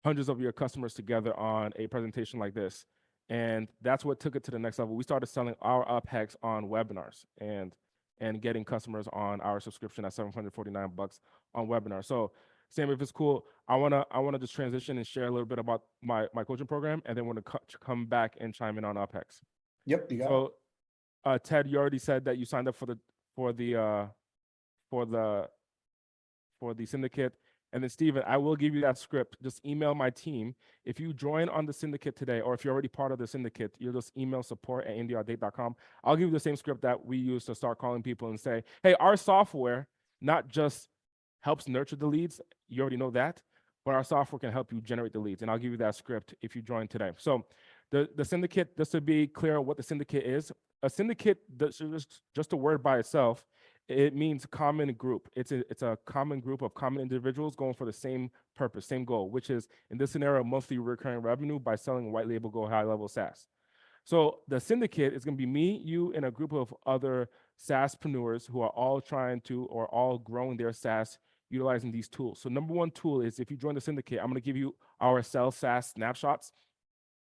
hundreds of your customers together on a presentation like this. And that's what took it to the next level. We started selling our Uphex on webinars and getting customers on our subscription at $749 on webinar. So Sam, if it's cool, I wanna just transition and share a little bit about my coaching program, and then want to come back and chime in on Uphex. Yep, you got it. So Ted, you already said that you signed up for the syndicate. And then Steven, I will give you that script. Just email my team. If you join on the syndicate today, or if you're already part of the syndicate, you'll just email support@audate.com. I'll give you the same script that we use to start calling people and say, hey, our software not just helps nurture the leads, you already know that, but our software can help you generate the leads. And I'll give you that script if you join today. So the syndicate, just to be clear what the syndicate is, a syndicate, just a word by itself, it means common group. It's a common group of common individuals going for the same purpose, same goal, which is, in this scenario, monthly recurring revenue by selling white label Go High Level SaaS. So the syndicate is going to be me, you, and a group of other SaaSpreneurs who are all trying to, or all growing their SaaS utilizing these tools. So number one tool is, if you join the syndicate, I'm going to give you our Sell SaaS snapshots.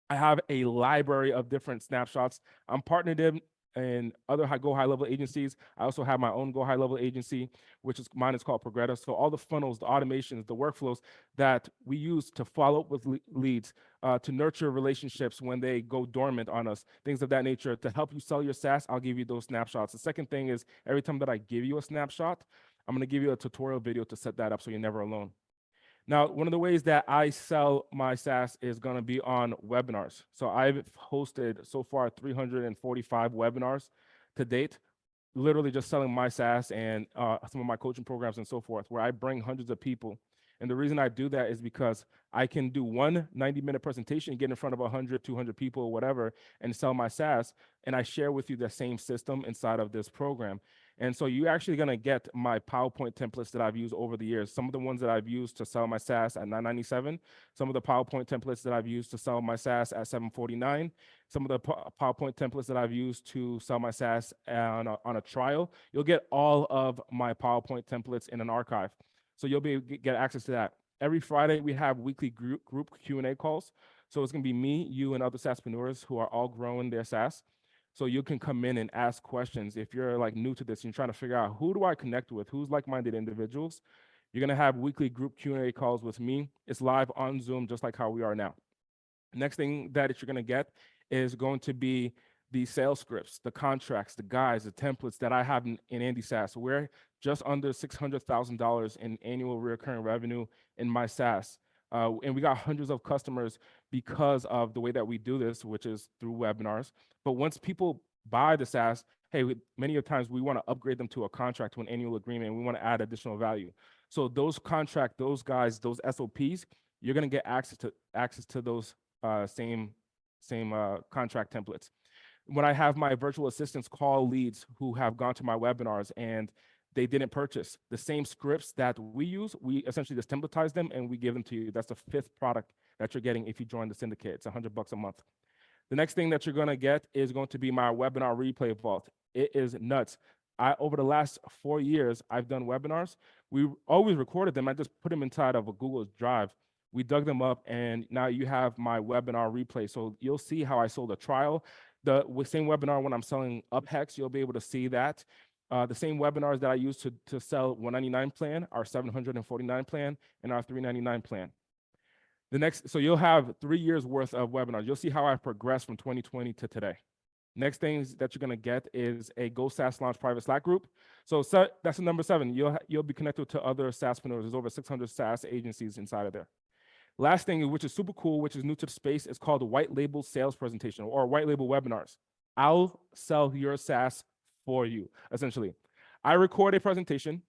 I have a library of different snapshots. I'm partnered in other Go High Level agencies. I also have my own Go High Level agency, which is mine is called Progretta. So all the funnels, the automations, the workflows that we use to follow up with leads, to nurture relationships when they go dormant on us, things of that nature, to help you sell your SaaS, I'll give you those snapshots. The second thing is, every time that I give you a snapshot, I'm going to give you a tutorial video to set that up so you're never alone. Now, one of the ways that I sell my SaaS is going to be on webinars. So I've hosted so far 345 webinars to date, literally just selling my SaaS and some of my coaching programs and so forth, where I bring hundreds of people. And the reason I do that is because I can do one 90-minute presentation, get in front of 100, 200 people, or whatever, and sell my SaaS. And I share with you the same system inside of this program. And so you're actually going to get my PowerPoint templates that I've used over the years. Some of the ones that I've used to sell my SaaS at $997, some of the PowerPoint templates that I've used to sell my SaaS at $749, some of the PowerPoint templates that I've used to sell my SaaS on a trial. You'll get all of my PowerPoint templates in an archive. So you'll be able to get access to that. Every Friday, we have weekly group Q&A calls. So it's going to be me, you, and other SaaSpreneurs who are all growing their SaaS. So you can come in and ask questions. If you're like new to this and you're trying to figure out, who do I connect with? Who's like-minded individuals? You're going to have weekly group Q&A calls with me. It's live on Zoom, just like how we are now. Next thing that you're going to get is going to be the sales scripts, the contracts, the guides, the templates that I have in Andy SaaS. We're just under $600,000 in annual recurring revenue in my SaaS. And we got hundreds of customers because of the way that we do this, which is through webinars. But once people buy the SaaS, hey, many of times we want to upgrade them to a contract, to an annual agreement, and we want to add additional value. So those contract, those guys, those SOPs, you're going to get access to those same contract templates. When I have my virtual assistants call leads who have gone to my webinars and they didn't purchase the same scripts that we use, we essentially just templatize them and we give them to you. That's the 5th product that you're getting if you join the syndicate. It's $100 a month. The next thing that you're going to get is going to be my webinar replay vault. It is nuts. Over the last 4 years, I've done webinars. We always recorded them. I just put them inside of a Google Drive. We dug them up, and now you have my webinar replay. So you'll see how I sold a trial. The same webinar when I'm selling Uphex, you'll be able to see that. The same webinars that I use to sell $199 plan, our $749 plan, and our $399 plan. So you'll have 3 years worth of webinars. You'll see how I've progressed from 2020 to today. Next things that you're gonna get is a Go SaaS Launch private Slack group. So that's the number 7. You'll be connected to other SaaSpreneurs. There's over 600 SaaS agencies inside of there. Last thing, which is super cool, which is new to the space, is called a white label sales presentation or white label webinars. I'll sell your SaaS for you, essentially. I record a presentation.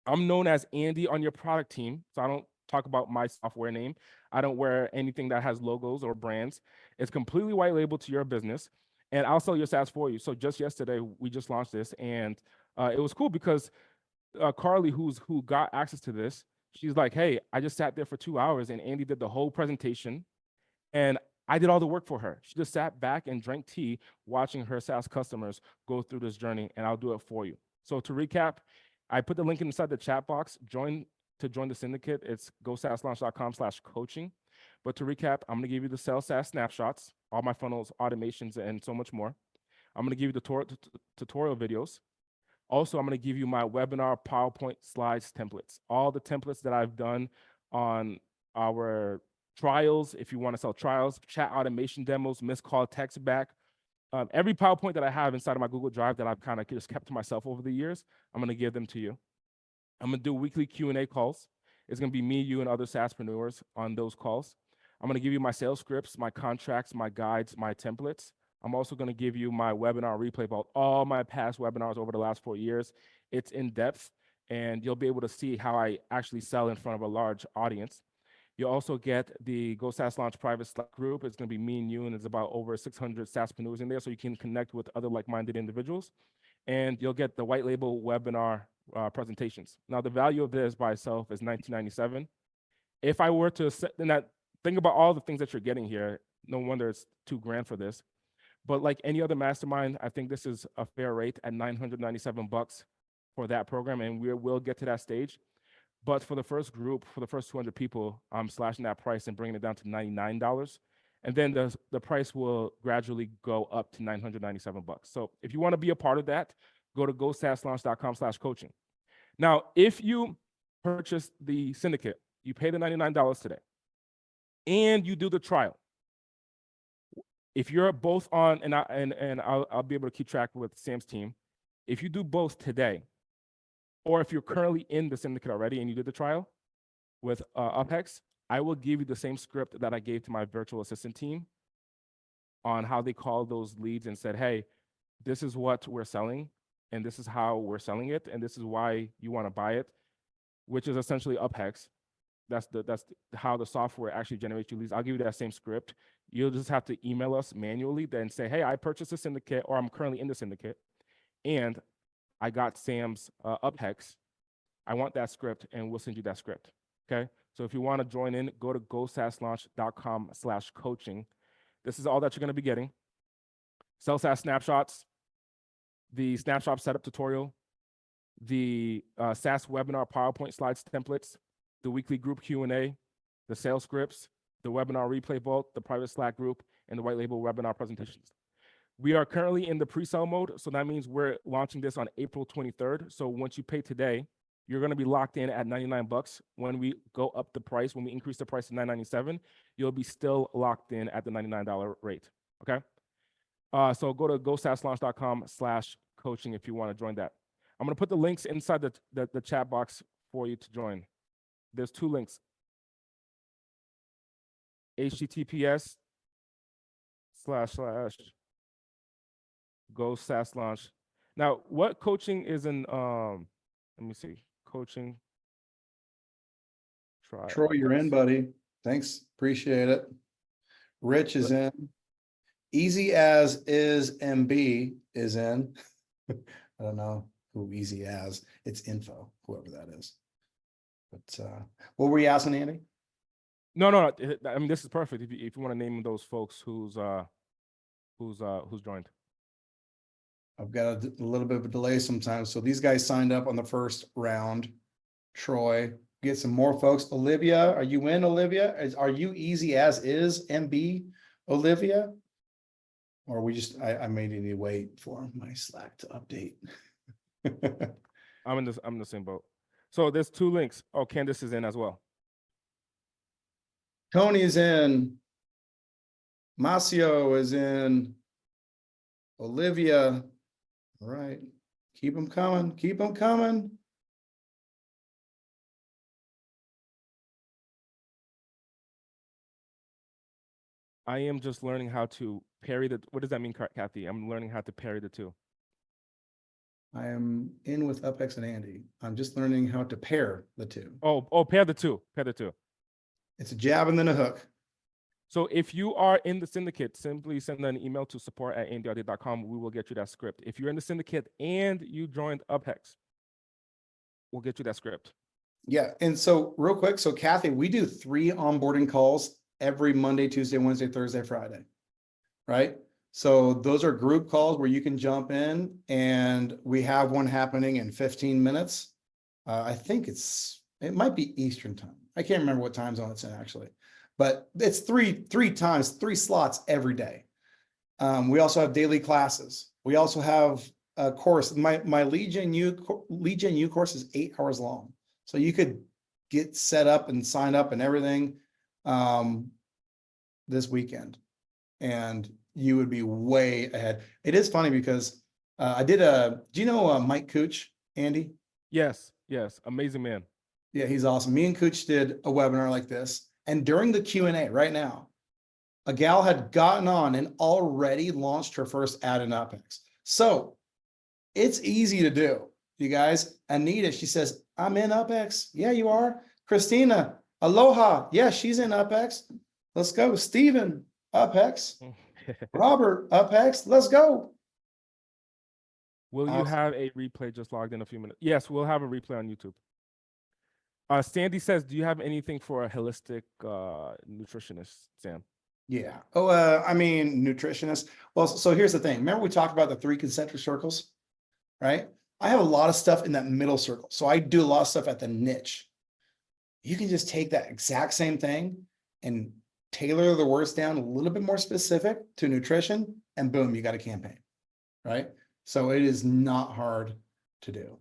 I'm known as Andy on your product team, so I don't talk about my software name. I don't wear anything that has logos or brands. It's completely white labeled to your business, and I'll sell your SaaS for you. So just yesterday, we just launched this, and it was cool because Carly, who got access to this, she's like, hey, I just sat there for 2 hours, and Andy did the whole presentation, and I did all the work for her. She just sat back and drank tea watching her SaaS customers go through this journey, and I'll do it for you. So to recap, I put the link inside the chat box. To join the syndicate, it's gosaaslaunch.com/coaching. But to recap, I'm gonna give you the sales SaaS snapshots, all my funnels, automations, and so much more. I'm gonna give you the tutorial videos. Also, I'm gonna give you my webinar PowerPoint slides templates, all the templates that I've done on our trials, if you wanna sell trials, chat automation demos, missed call text back. Every PowerPoint that I have inside of my Google Drive that I've kind of just kept to myself over the years, I'm gonna give them to you. I'm gonna do weekly Q&A calls. It's gonna be me, you, and other SaaSpreneurs on those calls. I'm gonna give you my sales scripts, my contracts, my guides, my templates. I'm also gonna give you my webinar replay vault, all my past webinars over the last 4 years. It's in depth, and you'll be able to see how I actually sell in front of a large audience. You'll also get the Go SaaS Launch private Slack group. It's gonna be me and you, and it's about over 600 SaaSpreneurs in there, so you can connect with other like-minded individuals. And you'll get the white label webinar presentations. Now, the value of this by itself is $19.97. If I were to think about all the things that you're getting here, no wonder it's $2,000 for this. But like any other mastermind, I think this is a fair rate at $997 for that program, and we will get to that stage. But for the first group, for the first 200 people, I'm slashing that price and bringing it down to $99. And then the price will gradually go up to $997. So if you want to be a part of that, go to gosaaslaunch.com/coaching. Now, if you purchase the syndicate, you pay the $99 today, and you do the trial. If you're both on, and I'll be able to keep track with Sam's team. If you do both today, or if you're currently in the syndicate already and you did the trial with Uphex, I will give you the same script that I gave to my virtual assistant team on how they called those leads and said, hey, this is what we're selling, and this is how we're selling it, and this is why you want to buy it, which is essentially Uphex. That's how the software actually generates your leads. I'll give you that same script. You'll just have to email us manually, then say, hey, I purchased a syndicate, or I'm currently in the syndicate, and I got Sam's Uphex. I want that script, and we'll send you that script, okay? So if you want to join in, go to gosaaslaunch.com/coaching. This is all that you're going to be getting. Sell SaaS snapshots, the snapshot setup tutorial, the SaaS webinar PowerPoint slides templates, the weekly group Q&A, the sales scripts, the webinar replay vault, the private Slack group, and the white label webinar presentations. We are currently in the pre-sale mode, so that means we're launching this on April 23rd. So once you pay today, you're going to be locked in at $99. When we go up the price, when we increase the price to $997, you'll be still locked in at the $99 rate, okay? So go to gosaaslaunch.com/coaching if you want to join that. I'm going to put the links inside the chat box for you to join. There's 2 links. https://go SaaS launch. Now, what coaching is in, let me see, coaching. Try Troy, you're in, buddy. Thanks. Appreciate it. Rich is in. Easy as is MB is in. I don't know who easy as. It's info, whoever that is. But what were you asking, Andy? No. I mean, this is perfect. If you want to name those folks who's joined. I've got a little bit of a delay sometimes. So these guys signed up on the first round. Troy, get some more folks. Olivia, are you in, Olivia? Are you easy as is MB, Olivia? Or we just, I may need to wait for my Slack to update. I'm in the same boat. So there's 2 links. Oh, Candace is in as well. Tony is in. Masio is in. Olivia. All right. Keep them coming. Keep them coming. I am just learning how to parry the, what does that mean, Kathy? I'm learning how to parry the 2. I am in with Uphex and Andy. I'm just learning how to pair the 2. Oh, pair the 2. Pair the 2. It's a jab and then a hook. So if you are in the syndicate, simply send an email to support@audate.com. We will get you that script. If you're in the syndicate and you joined Uphex, we'll get you that script. Yeah. And so real quick, so Kathy, we do 3 onboarding calls every Monday, Tuesday, Wednesday, Thursday, Friday, right? So those are group calls where you can jump in, and we have one happening in 15 minutes. I think it might be Eastern time. I can't remember what time zone it's in actually, but it's three slots every day. We also have daily classes. We also have a course. My Lead Gen U course is 8 hours long. So you could get set up and sign up and everything this weekend, and you would be way ahead. It is funny because do you know Mike Cooch, Andy? Yes. Amazing man. Yeah, he's awesome. Me and Cooch did a webinar like this, and during the Q&A right now, a gal had gotten on and already launched her first ad in Uphex. So it's easy to do, you guys. Anita, she says, I'm in Uphex. Yeah, you are. Christina, aloha. Yeah, she's in Uphex. Let's go. Steven, Uphex. Robert, Uphex. Let's go. Will you have a replay? Just logged in a few minutes. Yes, we'll have a replay on YouTube. Sandy says, do you have anything for a holistic nutritionist, Sam? Yeah. Oh, I mean, nutritionist. Well, so here's the thing. Remember we talked about the 3 concentric circles, right? I have a lot of stuff in that middle circle. So I do a lot of stuff at the niche. You can just take that exact same thing and tailor the words down a little bit more specific to nutrition, and boom, you got a campaign, right? So it is not hard to do.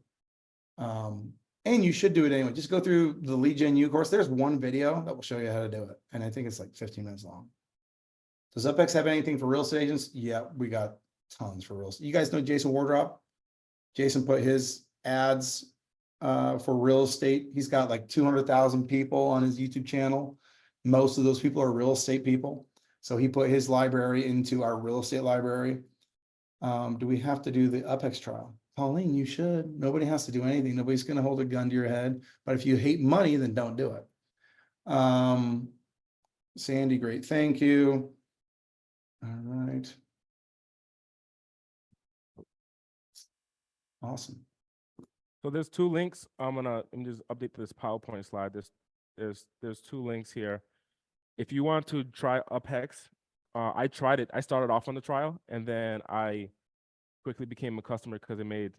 And you should do it anyway. Just go through the Lead Gen U course. There's one video that will show you how to do it. And I think it's like 15 minutes long. Does Uphex have anything for real estate agents? Yeah, we got tons for real estate. You guys know Jason Wardrop? Jason put his ads for real estate. He's got like 200,000 people on his YouTube channel. Most of those people are real estate people. So he put his library into our real estate library. Do we have to do the Uphex trial? Pauline, you should. Nobody has to do anything. Nobody's going to hold a gun to your head. But if you hate money, then don't do it. Sandy, great. Thank you. All right. Awesome. So there's 2 links. Let me just update this PowerPoint slide. There's 2 links here. If you want to try Uphex, I tried it. I started off on the trial, and then I quickly became a customer because it made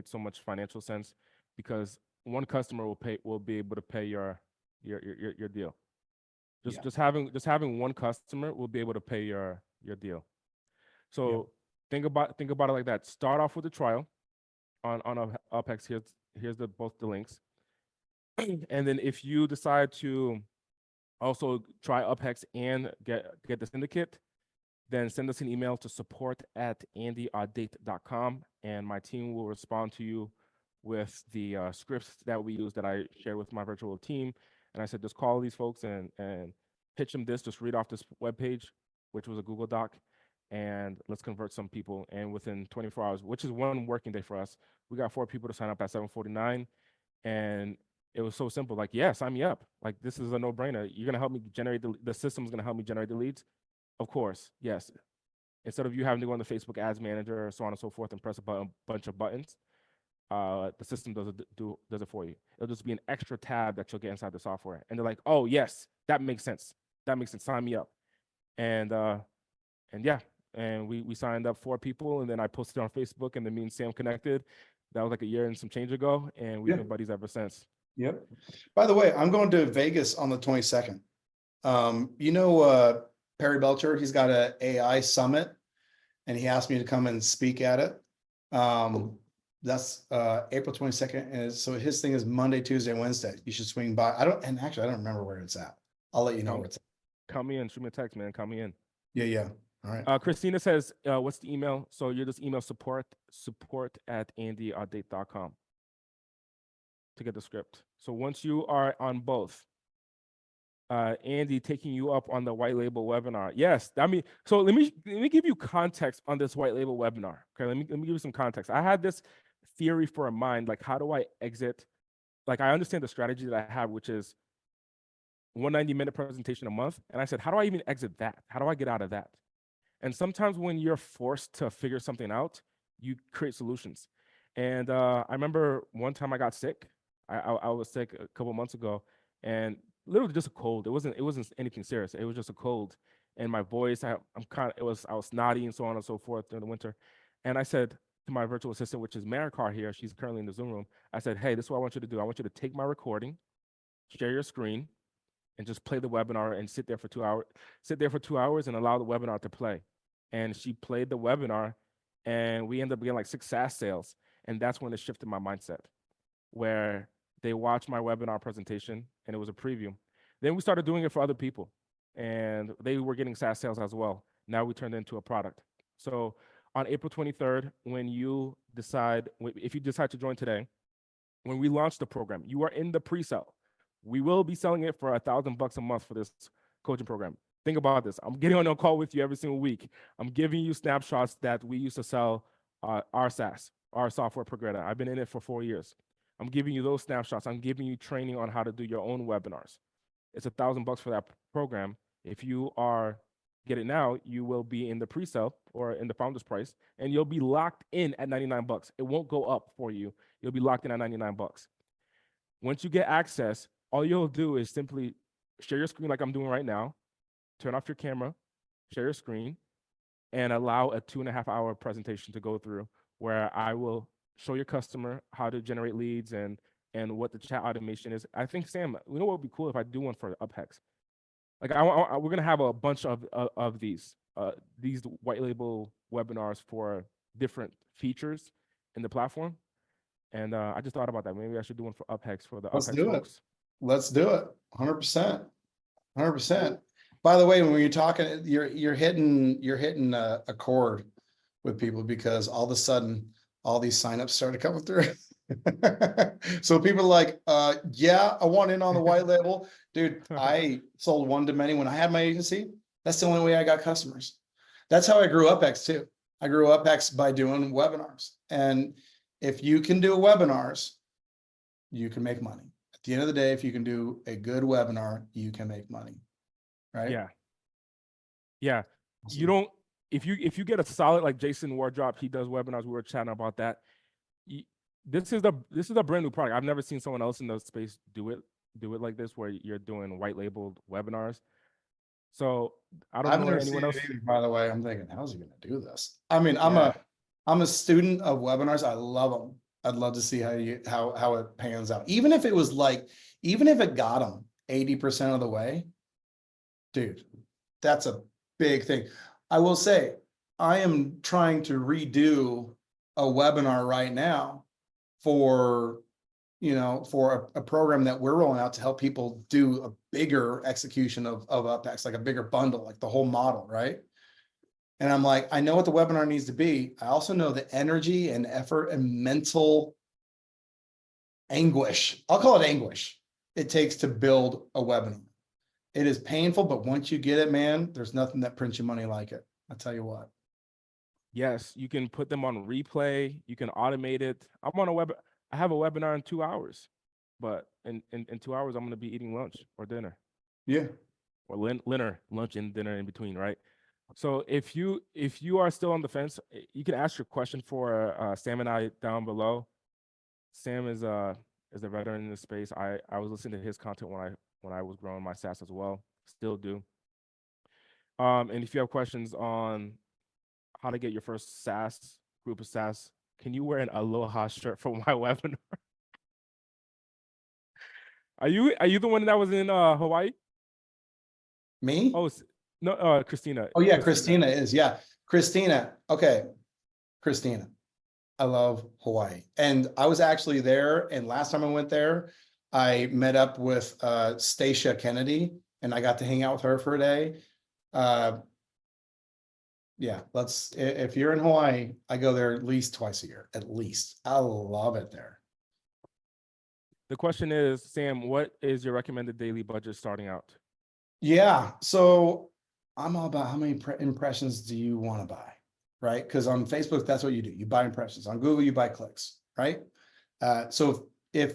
so much financial sense, because one customer will be able to pay your deal. Just having one customer will be able to pay your deal. So think about it like that. Start off with a trial on Uphex. Here's both the links. And then if you decide to also try Uphex and get the syndicate, then send us an email to support@andyaudate.com, and my team will respond to you with the scripts that we use that I share with my virtual team. And I said, just call these folks and pitch them this, just read off this webpage, which was a Google Doc, and let's convert some people. And within 24 hours, which is one working day for us, we got 4 people to sign up at 7:49, and it was so simple. Like, yeah, sign me up. Like, this is a no-brainer. You're gonna help me generate the system's gonna help me generate the leads. Of course, yes. Instead of you having to go on the Facebook Ads Manager or so on and so forth and press a bunch of buttons, the system does it for you. It'll just be an extra tab that you'll get inside the software, and they're like, oh yes, that makes sense. That makes sense. Sign me up, and yeah, and we signed up 4 people, and then I posted it on Facebook, and then me and Sam connected. That was like a year and some change ago, and we've been buddies ever since. Yep. By the way, I'm going to Vegas on the 22nd. Perry Belcher, he's got an AI summit, and he asked me to come and speak at it. That's April 22nd. And so his thing is Monday, Tuesday, Wednesday. You should swing by. I don't remember where it's at. I'll let you know where it's at. Come in, shoot me a text, man. Come in. Yeah. All right. Christina says, what's the email? So you just email support@andyaudate.com to get the script. So once you are on both, Andy taking you up on the white label webinar. Yes, I mean, so let me give you context on this white label webinar. Okay, let me give you some context. I had this theory for a mind, like, how do I exit? Like, I understand the strategy that I have, which is 190-minute presentation a month. And I said, how do I even exit that? How do I get out of that? And sometimes when you're forced to figure something out, you create solutions. And I remember one time I got sick. I was sick a couple months ago, and literally just a cold. It wasn't anything serious. It was just a cold, and my voice, I was snotty and so on and so forth during the winter. And I said to my virtual assistant, which is Marikar here, she's currently in the Zoom room. I said, hey, this is what I want you to do. I want you to take my recording, share your screen, and just play the webinar and sit there for 2 hours. Sit there for 2 hours and allow the webinar to play. And she played the webinar, and we ended up getting like 6 SaaS sales. And that's when it shifted my mindset, where they watched my webinar presentation, and it was a preview. Then we started doing it for other people, and they were getting SaaS sales as well. Now we turned it into a product. So on April 23rd, when you decide, if you decide to join today, when we launch the program, you are in the pre-sale. We will be selling it for $1,000 a month for this coaching program. Think about this. I'm getting on a call with you every single week. I'm giving you snapshots that we used to sell our SaaS, our software progressor. I've been in it for 4 years. I'm giving you those snapshots. I'm giving you training on how to do your own webinars. It's $1,000 for that program. If you get it now, you will be in the pre-sale or in the founder's price, and you'll be locked in at $99. It won't go up for you. You'll be locked in at $99. Once you get access, all you'll do is simply share your screen like I'm doing right now, turn off your camera, share your screen, and allow a 2.5-hour presentation to go through, where I will show your customer how to generate leads and what the chat automation is. I think, Sam, you know what would be cool if I do one for Uphex? Like, we're gonna have a bunch of these white label webinars for different features in the platform, and I just thought about that. Maybe I should do one for Uphex for the Let's Uphex do folks. Let's do it. 100%. By the way, when you're talking, you're hitting a chord with people, because all of a sudden all these signups started coming through. So people are like, yeah, I want in on the white label. Dude, I sold one to many when I had my agency. That's the only way I got customers. That's how I grew Uphex too. I grew Uphex by doing webinars. And if you can do webinars, you can make money. At the end of the day, if you can do a good webinar, you can make money. Right? Yeah. Awesome. You don't, if you get a solid, like Jason Wardrop, he does webinars. We were chatting about that. This is a brand new product. I've never seen someone else in the space do it like this, where you're doing white labeled webinars. So I've never anyone else. Either, by the way, I'm thinking, how's he going to do this? I mean, I'm a student of webinars. I love them. I'd love to see how it pans out. Even if it got them 80% of the way, dude, that's a big thing. I will say, I am trying to redo a webinar right now for a program that we're rolling out to help people do a bigger execution of Uphex, like a bigger bundle, like the whole model, right? And I'm like, I know what the webinar needs to be. I also know the energy and effort and mental anguish, I'll call it anguish, it takes to build a webinar. It is painful, but once you get it, man, there's nothing that prints you money like it. I'll tell you what. Yes, you can put them on replay. You can automate it. I have a webinar in 2 hours, but in 2 hours, I'm going to be eating lunch or dinner Yeah. or lunch and dinner in between, right? So if you are still on the fence, you can ask your question for Sam and I down below. Sam is a veteran in this space. I was listening to his content when I was growing my SaaS as well. Still do. And if you have questions on how to get your first SaaS group of SaaS, can you wear an Aloha shirt for my webinar? Are you the one that was in Hawaii? Me? Oh no, Christina. Oh yeah, Christina is. Yeah. Christina. Okay. Christina. I love Hawaii. And I was actually there. And last time I went there, I met up with Stacia Kennedy and I got to hang out with her for a day. Yeah, if you're in Hawaii, I go there at least twice a year, at least. I love it there. The question is, Sam, what is your recommended daily budget starting out? Yeah, so I'm all about how many impressions do you want to buy, right? Because on Facebook, that's what you do. You buy impressions. On Google, you buy clicks, right? So if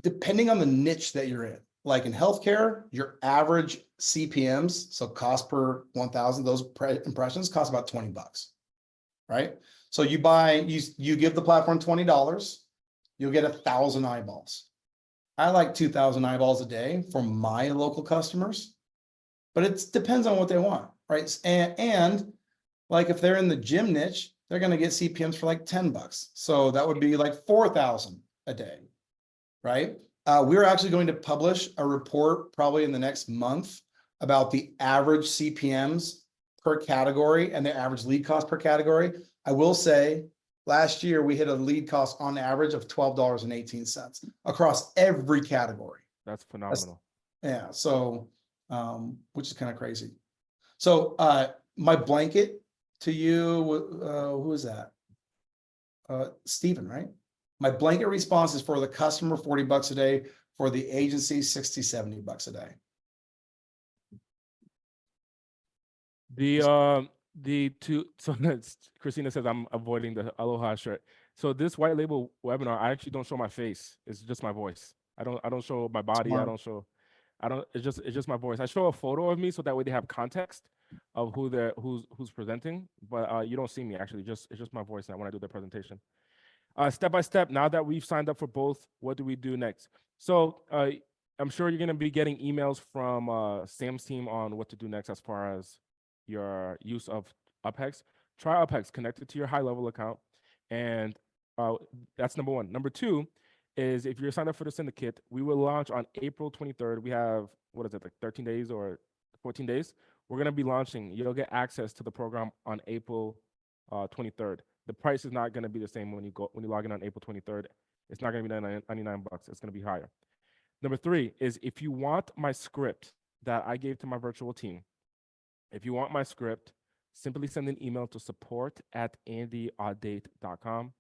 depending on the niche that you're in, like in healthcare, your average CPMs, so cost per 1,000, those impressions cost about $20, right? So you give the platform $20, you'll get 1,000 eyeballs. I like 2,000 eyeballs a day for my local customers, but it depends on what they want, right? And like if they're in the gym niche, they're going to get CPMs for like $10. So that would be like 4,000 a day, right? We're actually going to publish a report probably in the next month about the average CPMs per category and the average lead cost per category. I will say last year we hit a lead cost on average of $12.18 across every category. That's phenomenal. Yeah, so which is kind of crazy. So my blanket to you, who is that? Stephen, right? My blanket response is for the customer, $40 a day, for the agency, $60, $70 a day. So Christina says I'm avoiding the Aloha shirt. So this white label webinar, I actually don't show my face. It's just my voice. I don't show my body. Smart. It's just my voice. I show a photo of me so that way they have context of who's presenting, but you don't see me actually. It's just my voice when I do the presentation. Step by step, now that we've signed up for both, what do we do next? So I'm sure you're gonna be getting emails from Sam's team on what to do next as far as your use of Uphex. Try Uphex, connect it to your high level account. And that's number one. Number two is if you're signed up for the syndicate, we will launch on April 23rd. We have, what is it, like 13 days or 14 days? We're going to be launching. You'll get access to the program on April 23rd. The price is not going to be the same when you log in on April 23rd. It's not going to be $99. It's going to be higher. Number three is if you want my script that I gave to my virtual team, if you want my script, simply send an email to support@andyaudate.com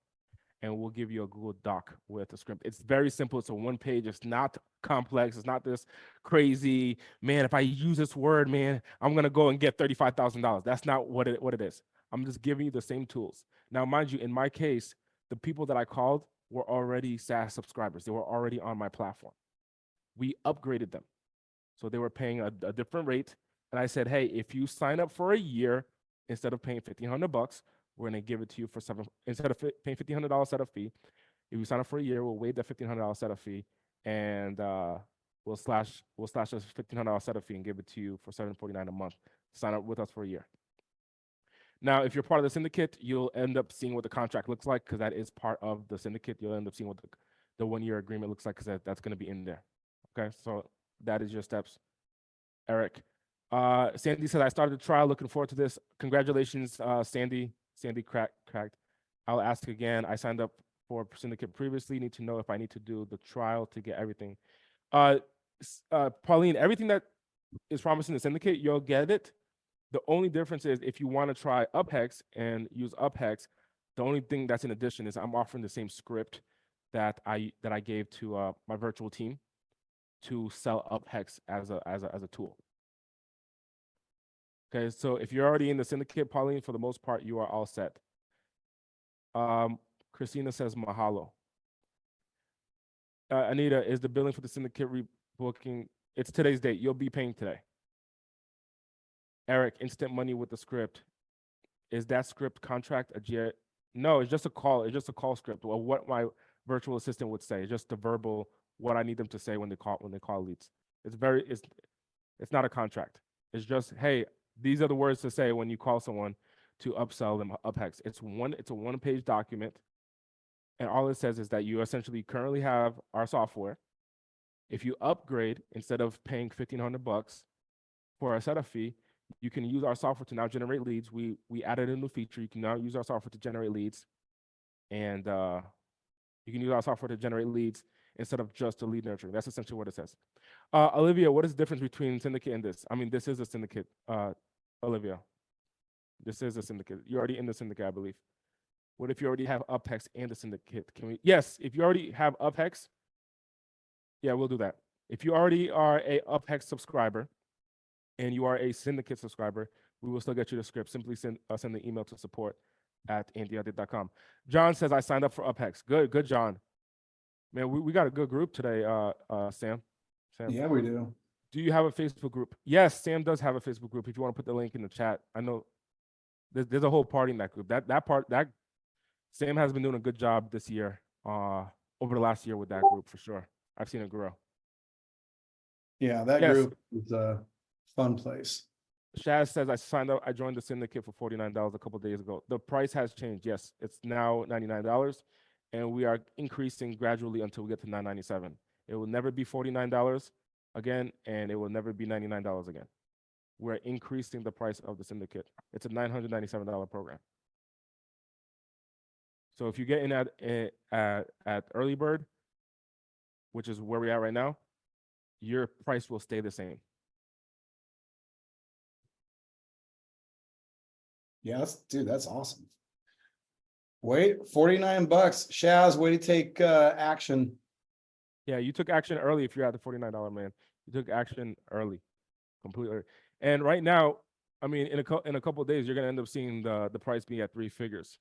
and we'll give you a Google Doc with a script. It's very simple. It's a one page. It's not complex. It's not this crazy, man, if I use this word, man, I'm going to go and get $35,000. That's not what it is. I'm just giving you the same tools. Now, mind you, in my case, the people that I called were already SaaS subscribers. They were already on my platform. We upgraded them. So they were paying a different rate. And I said, hey, if you sign up for a year, instead of paying $1,500, we're going to give it to you for instead of paying $1,500 setup fee. If you sign up for a year, we'll waive that $1,500 setup fee, and we'll slash this $1,500 setup fee and give it to you for $749 a month. Sign up with us for a year. Now, if you're part of the syndicate, you'll end up seeing what the contract looks like because that is part of the syndicate. You'll end up seeing what the 1-year agreement looks like because that's going to be in there. Okay, so that is your steps. Eric. Sandy said, I started the trial. Looking forward to this. Congratulations, Sandy. Sandy cracked. I'll ask again. I signed up for syndicate previously. Need to know if I need to do the trial to get everything. Pauline, everything that is promised in the syndicate, you'll get it. The only difference is if you want to try Uphex and use Uphex, the only thing that's in addition is I'm offering the same script that I gave to my virtual team. to sell Uphex as a tool. Okay, so if you're already in the syndicate, Pauline, for the most part, you are all set. Christina says mahalo. Anita, is the billing for the syndicate rebooking? It's today's date. You'll be paying today. Eric, instant money with the script. Is that script contract a GA? No, it's just a call. It's just a call script. Well, what my virtual assistant would say, just the verbal, what I need them to say when they call leads. It's not a contract. It's just, hey, these are the words to say when you call someone to upsell them Uphex. It's a one-page document. And all it says is that you essentially currently have our software. If you upgrade, instead of paying $1,500 for a setup fee, you can use our software to now generate leads. We added a new feature. You can now use our software to generate leads. And you can use our software to generate leads instead of just a lead nurturing. That's essentially what it says. Olivia, what is the difference between syndicate and this? I mean, this is a syndicate, Olivia. This is a syndicate. You're already in the syndicate, I believe. What if you already have Uphex and the syndicate? Can we? Yes, if you already have Uphex, yeah, we'll do that. If you already are a Uphex subscriber and you are a syndicate subscriber, we will still get you the script. Simply send the email to support@andyaudate.com. John says, I signed up for Uphex. Good, John. Man, we got a good group today, Sam. Yeah, we do. Do you have a Facebook group? Yes, Sam does have a Facebook group. If you want to put the link in the chat, I know there's a whole party in that group. That Sam has been doing a good job this year, over the last year with that group for sure. I've seen it grow. Yeah, that group is a fun place. Shaz says, I joined the syndicate for $49 a couple of days ago. The price has changed. Yes, it's now $99, and we are increasing gradually until we get to $997. It will never be $49 again, and it will never be $99 again. We're increasing the price of the syndicate. It's a $997 program. So if you get in at early bird, which is where we're at right now, your price will stay the same. Yeah, that's awesome. Wait, $49. Shaz, way to take action. Yeah, you took action early if you're at the $49 man. You took action early, completely. And right now, I mean, in a couple of days, you're gonna end up seeing the price be at 3 figures.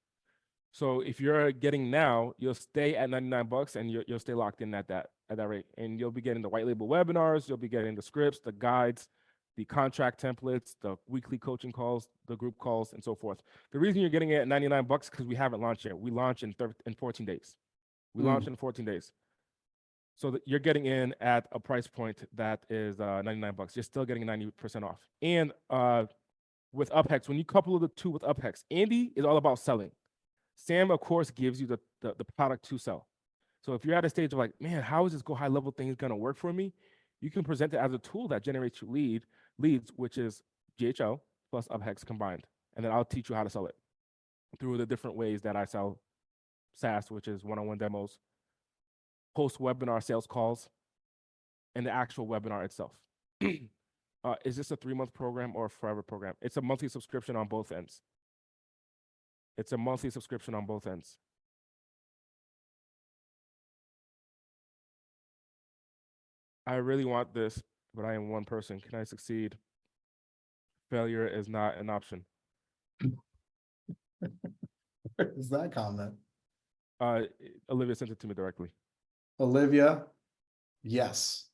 So if you're getting now, you'll stay at $99 and you'll stay locked in at that rate. And you'll be getting the white label webinars, you'll be getting the scripts, the guides, the contract templates, the weekly coaching calls, the group calls, and so forth. The reason you're getting it at $99 because we haven't launched yet. We launch in 14 days. We launch in 14 days. So that you're getting in at a price point that is $99. You're still getting 90% off. And with Uphex, when you couple the two with Uphex, Andy is all about selling. Sam, of course, gives you the product to sell. So if you're at a stage of like, man, how is this go high level thing going to work for me? You can present it as a tool that generates you leads, which is GHL plus Uphex combined. And then I'll teach you how to sell it through the different ways that I sell SaaS, which is one-on-one demos, post-webinar sales calls, and the actual webinar itself. Is this a 3-month program or a forever program? It's a monthly subscription on both ends. It's a monthly subscription on both ends. I really want this, but I am one person. Can I succeed? Failure is not an option. Where is that comment? Olivia sent it to me directly. Olivia, yes.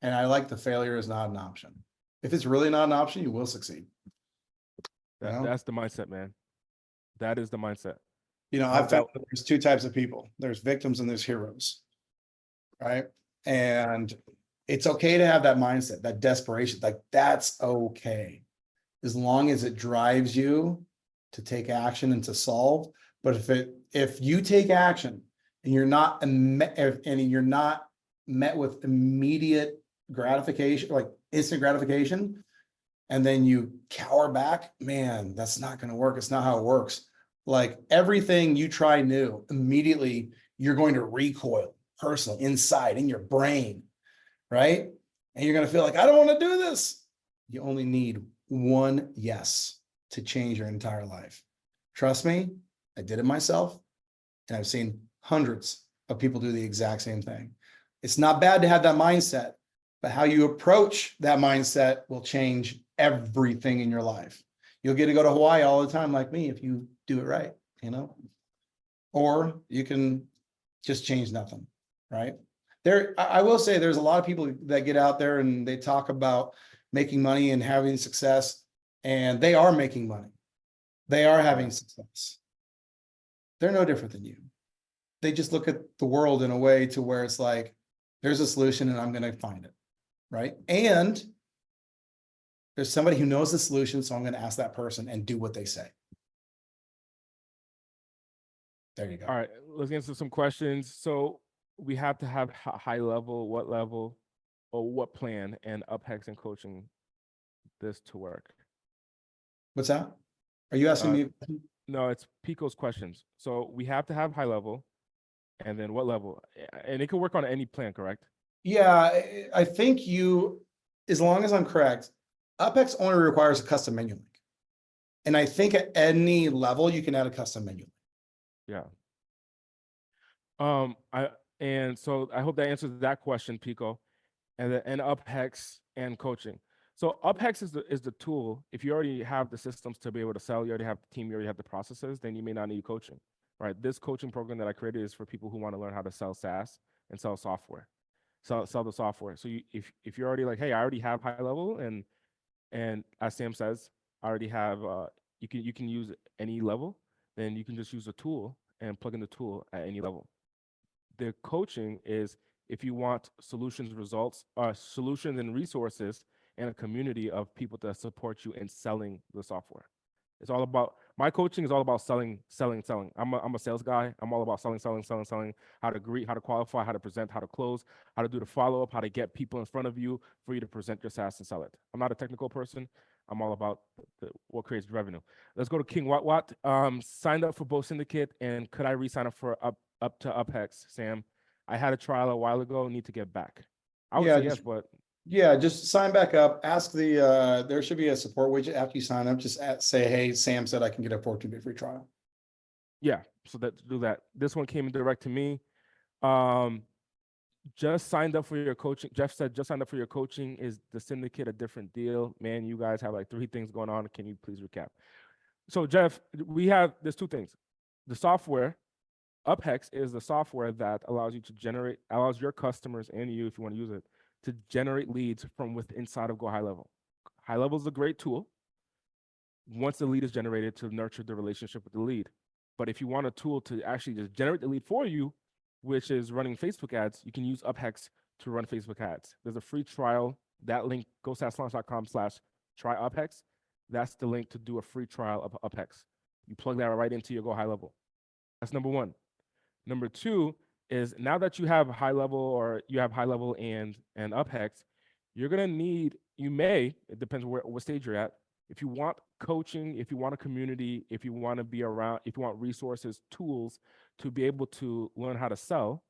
And I like the failure is not an option. If it's really not an option, you will succeed. That's the mindset, man. That is the mindset. You know, I've found that there's 2 types of people. There's victims and there's heroes, right? And it's okay to have that mindset, that desperation, like that's okay. As long as it drives you to take action and to solve. But if you take action and you're not met with immediate gratification, like instant gratification, and then you cower back, man, that's not going to work. It's not how it works. Like everything you try new, immediately you're going to recoil personally inside in your brain, right? And you're going to feel like, I don't want to do this. You only need one yes to change your entire life. Trust me, I did it myself, and I've seen hundreds of people do the exact same thing. It's not bad to have that mindset, but how you approach that mindset will change everything in your life. You'll get to go to Hawaii all the time like me if you do it right, you know? Or you can just change nothing, right? I will say there's a lot of people that get out there and they talk about making money and having success, and they are making money. They are having success. They're no different than you. They just look at the world in a way to where it's like, there's a solution and I'm going to find it, right? And there's somebody who knows the solution, so I'm going to ask that person and do what they say. There you go. All right, let's get into some questions. So we have to have high level, what level, or what plan and Uphex and coaching this to work? What's that? Are you asking me? No, it's Pico's questions. So we have to have high level, and then what level? And it can work on any plan, correct? Yeah, I think as long as I'm correct, Uphex only requires a custom menu link. And I think at any level, you can add a custom menu link. Yeah. So I hope that answers that question, Pico. And Uphex and coaching. So Uphex is the tool. If you already have the systems to be able to sell, you already have the team, you already have the processes, then you may not need coaching, right? This coaching program that I created is for people who want to learn how to sell SaaS and sell software, sell the software. So if you're already like, hey, I already have high level, and as Sam says, I already have you can use any level, then you can just use a tool and plug in the tool at any level. The coaching is if you want solutions, results, solutions and resources, and a community of people that support you in selling the software. It's all about, my coaching is all about selling. I'm a sales guy. I'm all about selling, how to greet, how to qualify, how to present, how to close, how to do the follow-up, how to get people in front of you for you to present your SaaS and sell it. I'm not a technical person. I'm all about what creates revenue. Let's go to King Wat. Signed up for both Syndicate, and could I re-sign up for up to Uphex, Sam? I had a trial a while ago, need to get back. I would say yes, but yeah, just sign back up. Ask there should be a support widget after you sign up. Just say, hey, Sam said I can get a 14-day free trial. Yeah, so do that. This one came direct to me. Just signed up for your coaching. Jeff said, just signed up for your coaching. Is the Syndicate a different deal? Man, you guys have like 3 things going on. Can you please recap? So Jeff, there's 2 things. The software, Uphex is the software that allows your customers and you, if you want to use it, to generate leads from inside of Go High Level. High Level is a great tool once the lead is generated to nurture the relationship with the lead. But if you want a tool to actually just generate the lead for you, which is running Facebook ads, you can use Uphex to run Facebook ads. There's a free trial. That link, GoSaaSLaunch.com/try Uphex. That's the link to do a free trial of Uphex. You plug that right into your Go High Level. That's number 1. Number 2 is now that you have high level and Uphex, you're gonna need, it depends what stage you're at. If you want coaching, if you want a community, if you want to be around, if you want resources, tools to be able to learn how to sell,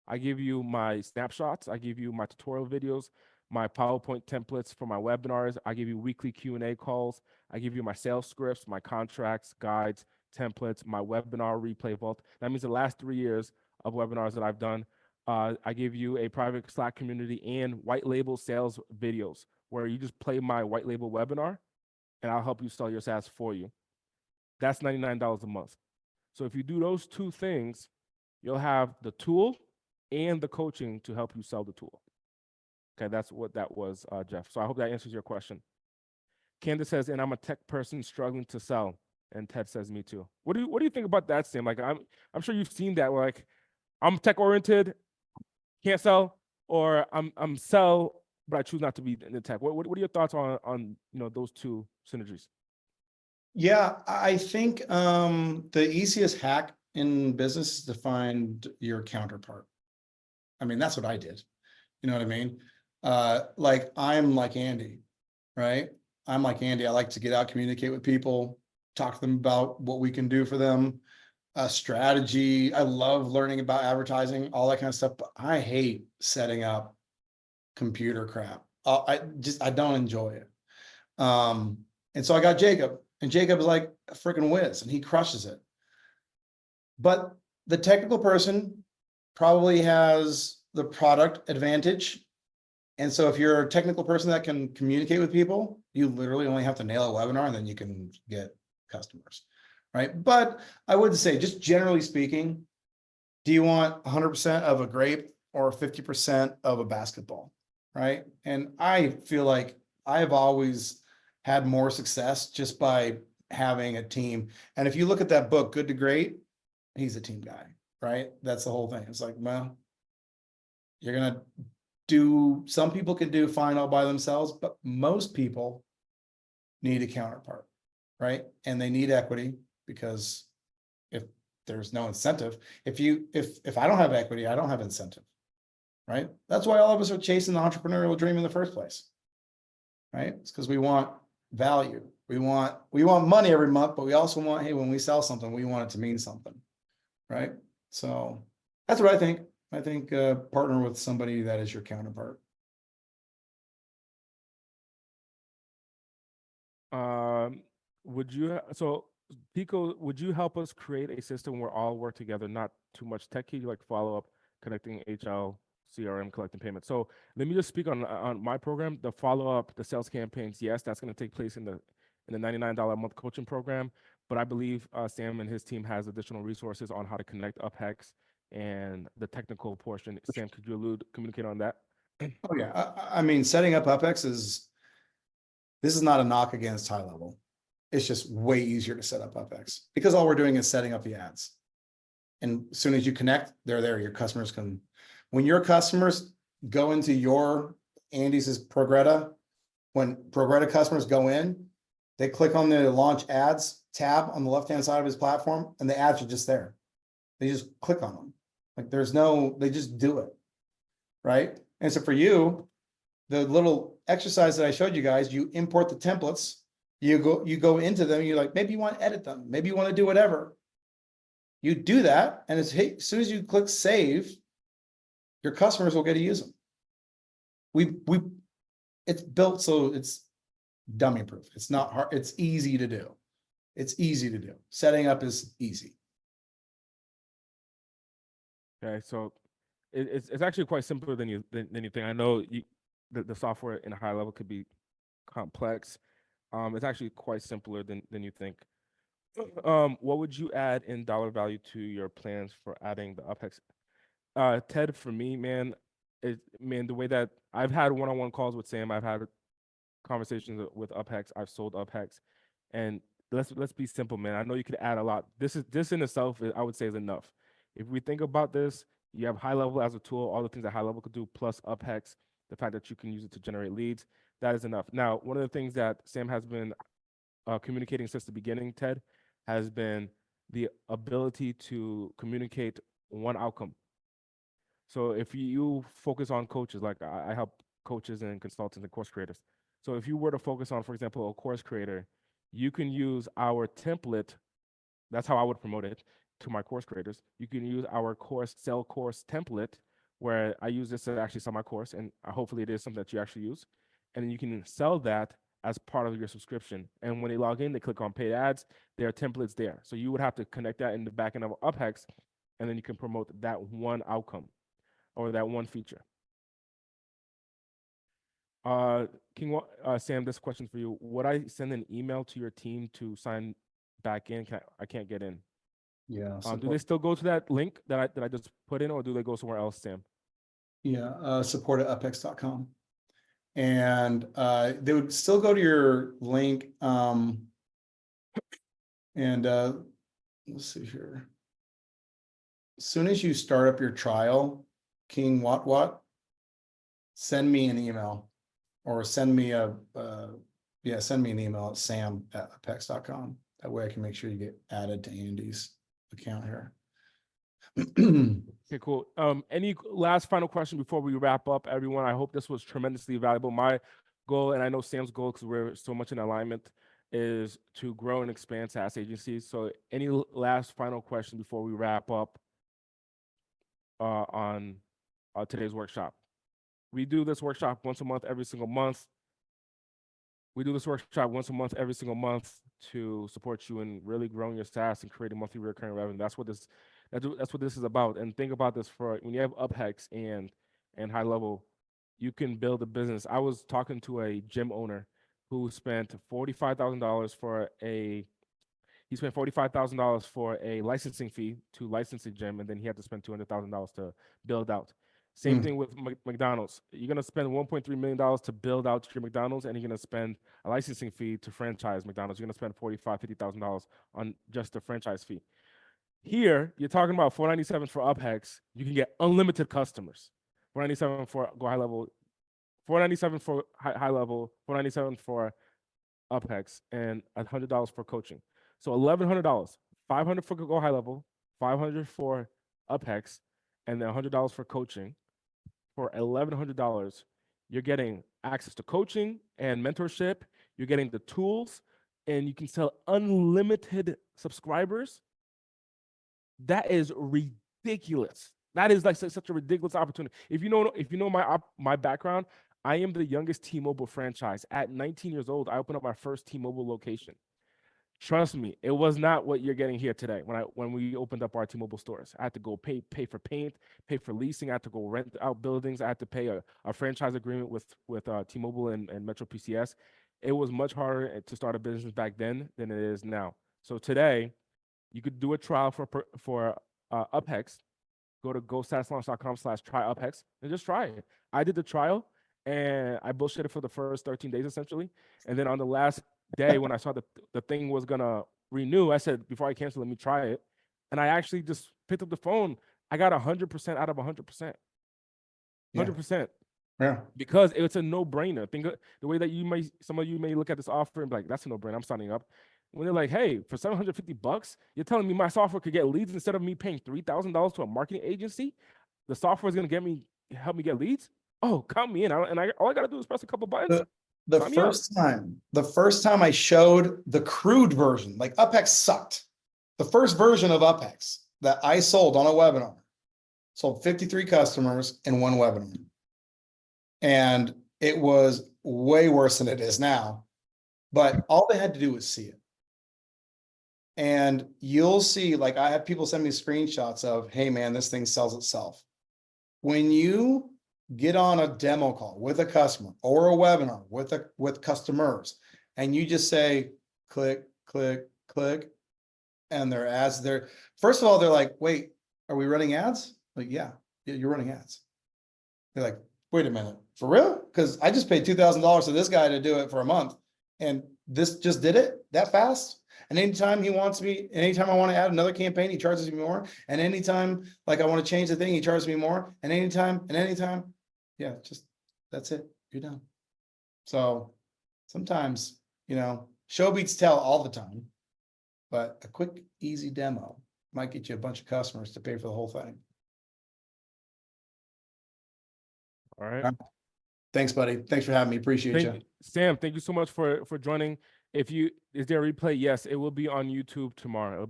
I give you my snapshots, I give you my tutorial videos, my PowerPoint templates for my webinars, I give you weekly Q&A calls, I give you my sales scripts, my contracts, guides, templates, my webinar replay vault. That means the last 3 years of webinars that I've done. I give you a private Slack community and white label sales videos where you just play my white label webinar and I'll help you sell your SaaS for you. That's $99 a month. So if you do those 2 things, you'll have the tool and the coaching to help you sell the tool. Okay, that's what that was, Jeff. So I hope that answers your question. Candace says, and I'm a tech person struggling to sell. And Ted says, me too. What do you think about that, Sam? Like, I'm sure you've seen that. Like, I'm tech oriented, can't sell, or I'm sell, but I choose not to be in the tech. What are your thoughts on those 2 synergies? Yeah, I think the easiest hack in business is to find your counterpart. I mean, that's what I did. You know what I mean? Like I'm like Andy, right? I'm like Andy. I like to get out, communicate with people, talk to them about what we can do for them, strategy. I love learning about advertising, all that kind of stuff. But I hate setting up computer crap. I don't enjoy it. And so I got Jacob, and Jacob is like a freaking whiz, and he crushes it. But the technical person probably has the product advantage. And so if you're a technical person that can communicate with people, you literally only have to nail a webinar and then you can get customers, right? But I would say, just generally speaking, do you want 100% of a grape or 50% of a basketball, right? And I feel like I've always had more success just by having a team. And if you look at that book, Good to Great, he's a team guy, right? That's the whole thing. It's like, well, you're gonna do, some people can do fine all by themselves, but most people need a counterpart, right? And they need equity, because if there's no incentive, if I don't have equity, I don't have incentive, right? That's why all of us are chasing the entrepreneurial dream in the first place, right? It's because we want value. We want money every month, but we also want, hey, when we sell something, we want it to mean something, right? So that's what I think. I think partner with somebody that is your counterpart. Would you, so Pico, would you help us create a system where all work together, not too much techie, like follow up, connecting HL, CRM, collecting payments? So let me just speak on my program. The follow up, the sales campaigns, yes, that's going to take place in the $99 a month coaching program. But I believe Sam and his team has additional resources on how to connect Uphex and the technical portion. Sam, could you communicate on that? Oh yeah, I mean, setting up Uphex this is not a knock against high level. It's just way easier to set up Uphex because all we're doing is setting up the ads. And as soon as you connect, they're there. Your customers can, when your customers go into your Andy's Progretta, when Progretta customers go in, they click on the launch ads tab on the left-hand side of his platform, and the ads are just there. They just click on them. Like there's no, they just do it. Right. And so for you, the little exercise that I showed you guys, you import the templates, you go into them, you're like, maybe you want to edit them, maybe you want to do whatever. You do that, and it's, hey, as soon as you click save, your customers will get to use them. It's built so it's dummy proof. It's not hard, it's easy to do. It's easy to do. Setting up is easy. Okay, so it's actually quite simpler than you think. I know the software in a high level could be complex. It's actually quite simpler than you think. What would you add in dollar value to your plans for adding the Uphex? Ted, for me, man, the way that I've had one-on-one calls with Sam, I've had conversations with Uphex, I've sold Uphex, and let's be simple, man. I know you could add a lot. This in itself, I would say, is enough. If we think about this, you have high level as a tool, all the things that high level could do, plus Uphex, the fact that you can use it to generate leads, that is enough. Now, one of the things that Sam has been communicating since the beginning, Ted, has been the ability to communicate one outcome. So if you focus on coaches, like I help coaches and consultants and course creators. So if you were to focus on, for example, a course creator, you can use our template. That's how I would promote it to my course creators. You can use our sell course template, where I use this to actually sell my course, and hopefully it is something that you actually use. And then you can sell that as part of your subscription. And when they log in, they click on paid ads, there are templates there. So you would have to connect that in the back end of Uphex, and then you can promote that one outcome or that one feature. Sam, this question's for you. Would I send an email to your team to sign back in? I can't get in. Yeah. Do they still go to that link that I just put in, or do they go somewhere else, Sam? Yeah, support at uphex.com. And they would still go to your link. And let's see here. As soon as you start up your trial, King what, send me an email, or send me send me an email at sam@uphex.com. That way I can make sure you get added to Andy's account here. Okay, cool. Any last final question before we wrap up, everyone? I hope this was tremendously valuable. My goal, and I know Sam's goal, because we're so much in alignment, is to grow and expand SaaS agencies. So any last final question before we wrap up on today's workshop? We do this workshop once a month, every single month. We do this workshop once a month, every single month, to support you in really growing your SaaS and creating monthly recurring revenue. That's what That's what this is about. And think about this: for when you have Uphex and high level, you can build a business. I was talking to a gym owner who spent $45,000 for a he spent $45,000 for a licensing fee to license a gym, and then he had to spend $200,000 to build out. Same Mm. thing with McDonald's. You're gonna spend $1.3 million to build out your McDonald's, and you're gonna spend a licensing fee to franchise McDonald's. You're gonna spend $50,000 on just the franchise fee. Here, you're talking about $497 for Uphex. You can get unlimited customers. $497 for go high level, $497 for high level, $497 for Uphex, and $100 for coaching. So $1,100, $500 for go high level, $500 for Uphex, and then $100 for coaching. For $1,100, you're getting access to coaching and mentorship. You're getting the tools, and you can sell unlimited subscribers. That is ridiculous. That is like such a ridiculous opportunity. If you know my background, I am the youngest T-Mobile franchise. At 19 years old, I opened up my first T-Mobile location. Trust me, it was not what you're getting here today. When we opened up our T-Mobile stores, I had to go pay for paint, pay for leasing. I had to go rent out buildings. I had to pay a franchise agreement with T-Mobile and Metro PCS. It was much harder to start a business back then than it is now. So today, you could do a trial for Uphex. Go to GoSaaSLaunch.com/try Uphex and just try it. I did the trial and I bullshitted for the first 13 days essentially. And then on the last day when I saw the thing was gonna renew, I said, before I cancel, let me try it. And I actually just picked up the phone. I got 100% out of 100%. 100%. Yeah. Because it's a no-brainer. Think the way that some of you may look at this offer and be like, that's a no-brainer, I'm signing up. When they're like, hey, for $750, you're telling me my software could get leads instead of me paying $3,000 to a marketing agency? The software is going to help me get leads? Oh, count me in. All I got to do is press a couple buttons. The first time I showed the crude version, like Uphex sucked. The first version of Uphex that I sold on a webinar sold 53 customers in one webinar. And it was way worse than it is now. But all they had to do was see it. And you'll see, like, I have people send me screenshots of, hey man, this thing sells itself. When you get on a demo call with a customer or a webinar with customers, and you just say, click, click, click, and their ads, first of all, they're like, wait, are we running ads? Like, yeah, you're running ads. They're like, wait a minute, for real? Because I just paid $2,000 to this guy to do it for a month, and this just did it that fast. And anytime anytime I want to add another campaign, he charges me more. And anytime, like, I want to change the thing, he charges me more. And anytime, yeah, just, that's it. You're done. So sometimes, show beats tell all the time, but a quick, easy demo might get you a bunch of customers to pay for the whole thing. All right. Thanks, buddy. Thanks for having me. Appreciate you. Sam, thank you so much for joining. Is there a replay? Yes, it will be on YouTube tomorrow. It'll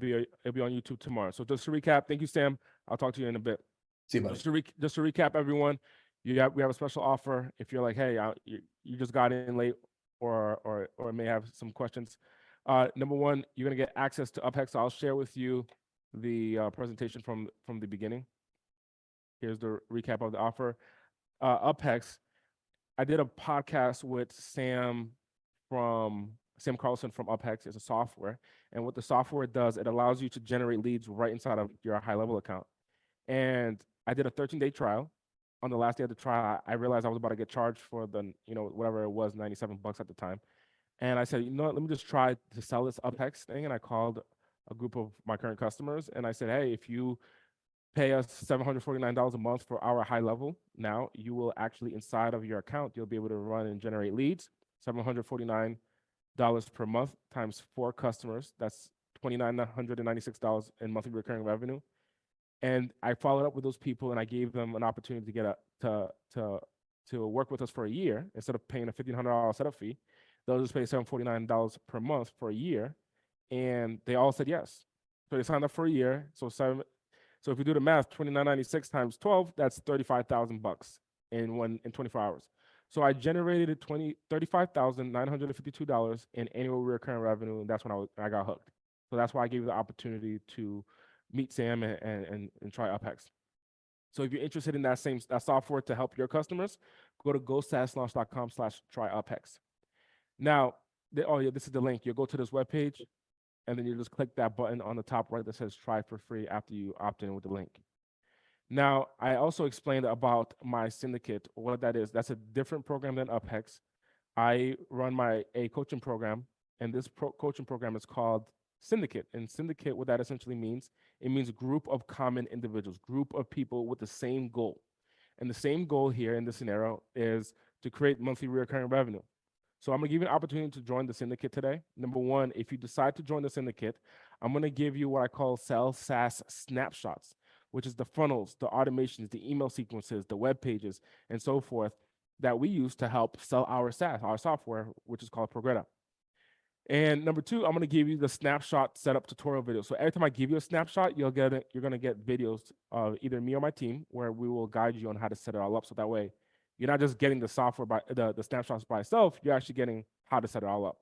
be on YouTube tomorrow. So just to recap, thank you, Sam. I'll talk to you in a bit. See you, buddy. Just to recap, everyone, we have a special offer. If you're like, hey, you just got in late, or may have some questions. Number one, you're gonna get access to Uphex. I'll share with you the presentation from the beginning. Here's the recap of the offer. Uphex. I did a podcast with Sam Carlson from Uphex. It's a software. And what the software does, it allows you to generate leads right inside of your high level account. And I did a 13-day trial. On the last day of the trial, I realized I was about to get charged for the, whatever it was, $97 at the time. And I said, let me just try to sell this Uphex thing. And I called a group of my current customers and I said, hey, if you pay us $749 a month for our high level, now you will actually, inside of your account, you'll be able to run and generate leads. $749 per month times 4 customers. That's $2,996 in monthly recurring revenue. And I followed up with those people and I gave them an opportunity to get to work with us for a year. Instead of paying a $1,500 setup fee, they'll just pay $749 per month for a year. And they all said yes. So they signed up for a year. So if you do the math, $2,996 times 12, that's $35,000 in 24 hours. So I generated $35,952 in annual recurring revenue, and that's when I got hooked. So that's why I gave you the opportunity to meet Sam and try Uphex. So if you're interested in that software to help your customers, go to gosaaslaunch.com/try Uphex. Now, oh yeah, this is the link. You'll go to this webpage, and then you just click that button on the top right that says try for free after you opt in with the link. Now, I also explained about my syndicate, what that is. That's a different program than Uphex. I run a coaching program, and this coaching program is called Syndicate. And Syndicate, what that essentially means, it means a group of common individuals, group of people with the same goal. And the same goal here in this scenario is to create monthly recurring revenue. So I'm gonna give you an opportunity to join the syndicate today. Number one, if you decide to join the syndicate, I'm gonna give you what I call SaaS snapshots, which is the funnels, the automations, the email sequences, the web pages, and so forth that we use to help sell our SaaS, our software, which is called Progretta. And number two, I'm gonna give you the snapshot setup tutorial video. So every time I give you a snapshot, you're gonna get videos of either me or my team where we will guide you on how to set it all up. So that way, you're not just getting the software by the snapshots by itself, you're actually getting how to set it all up.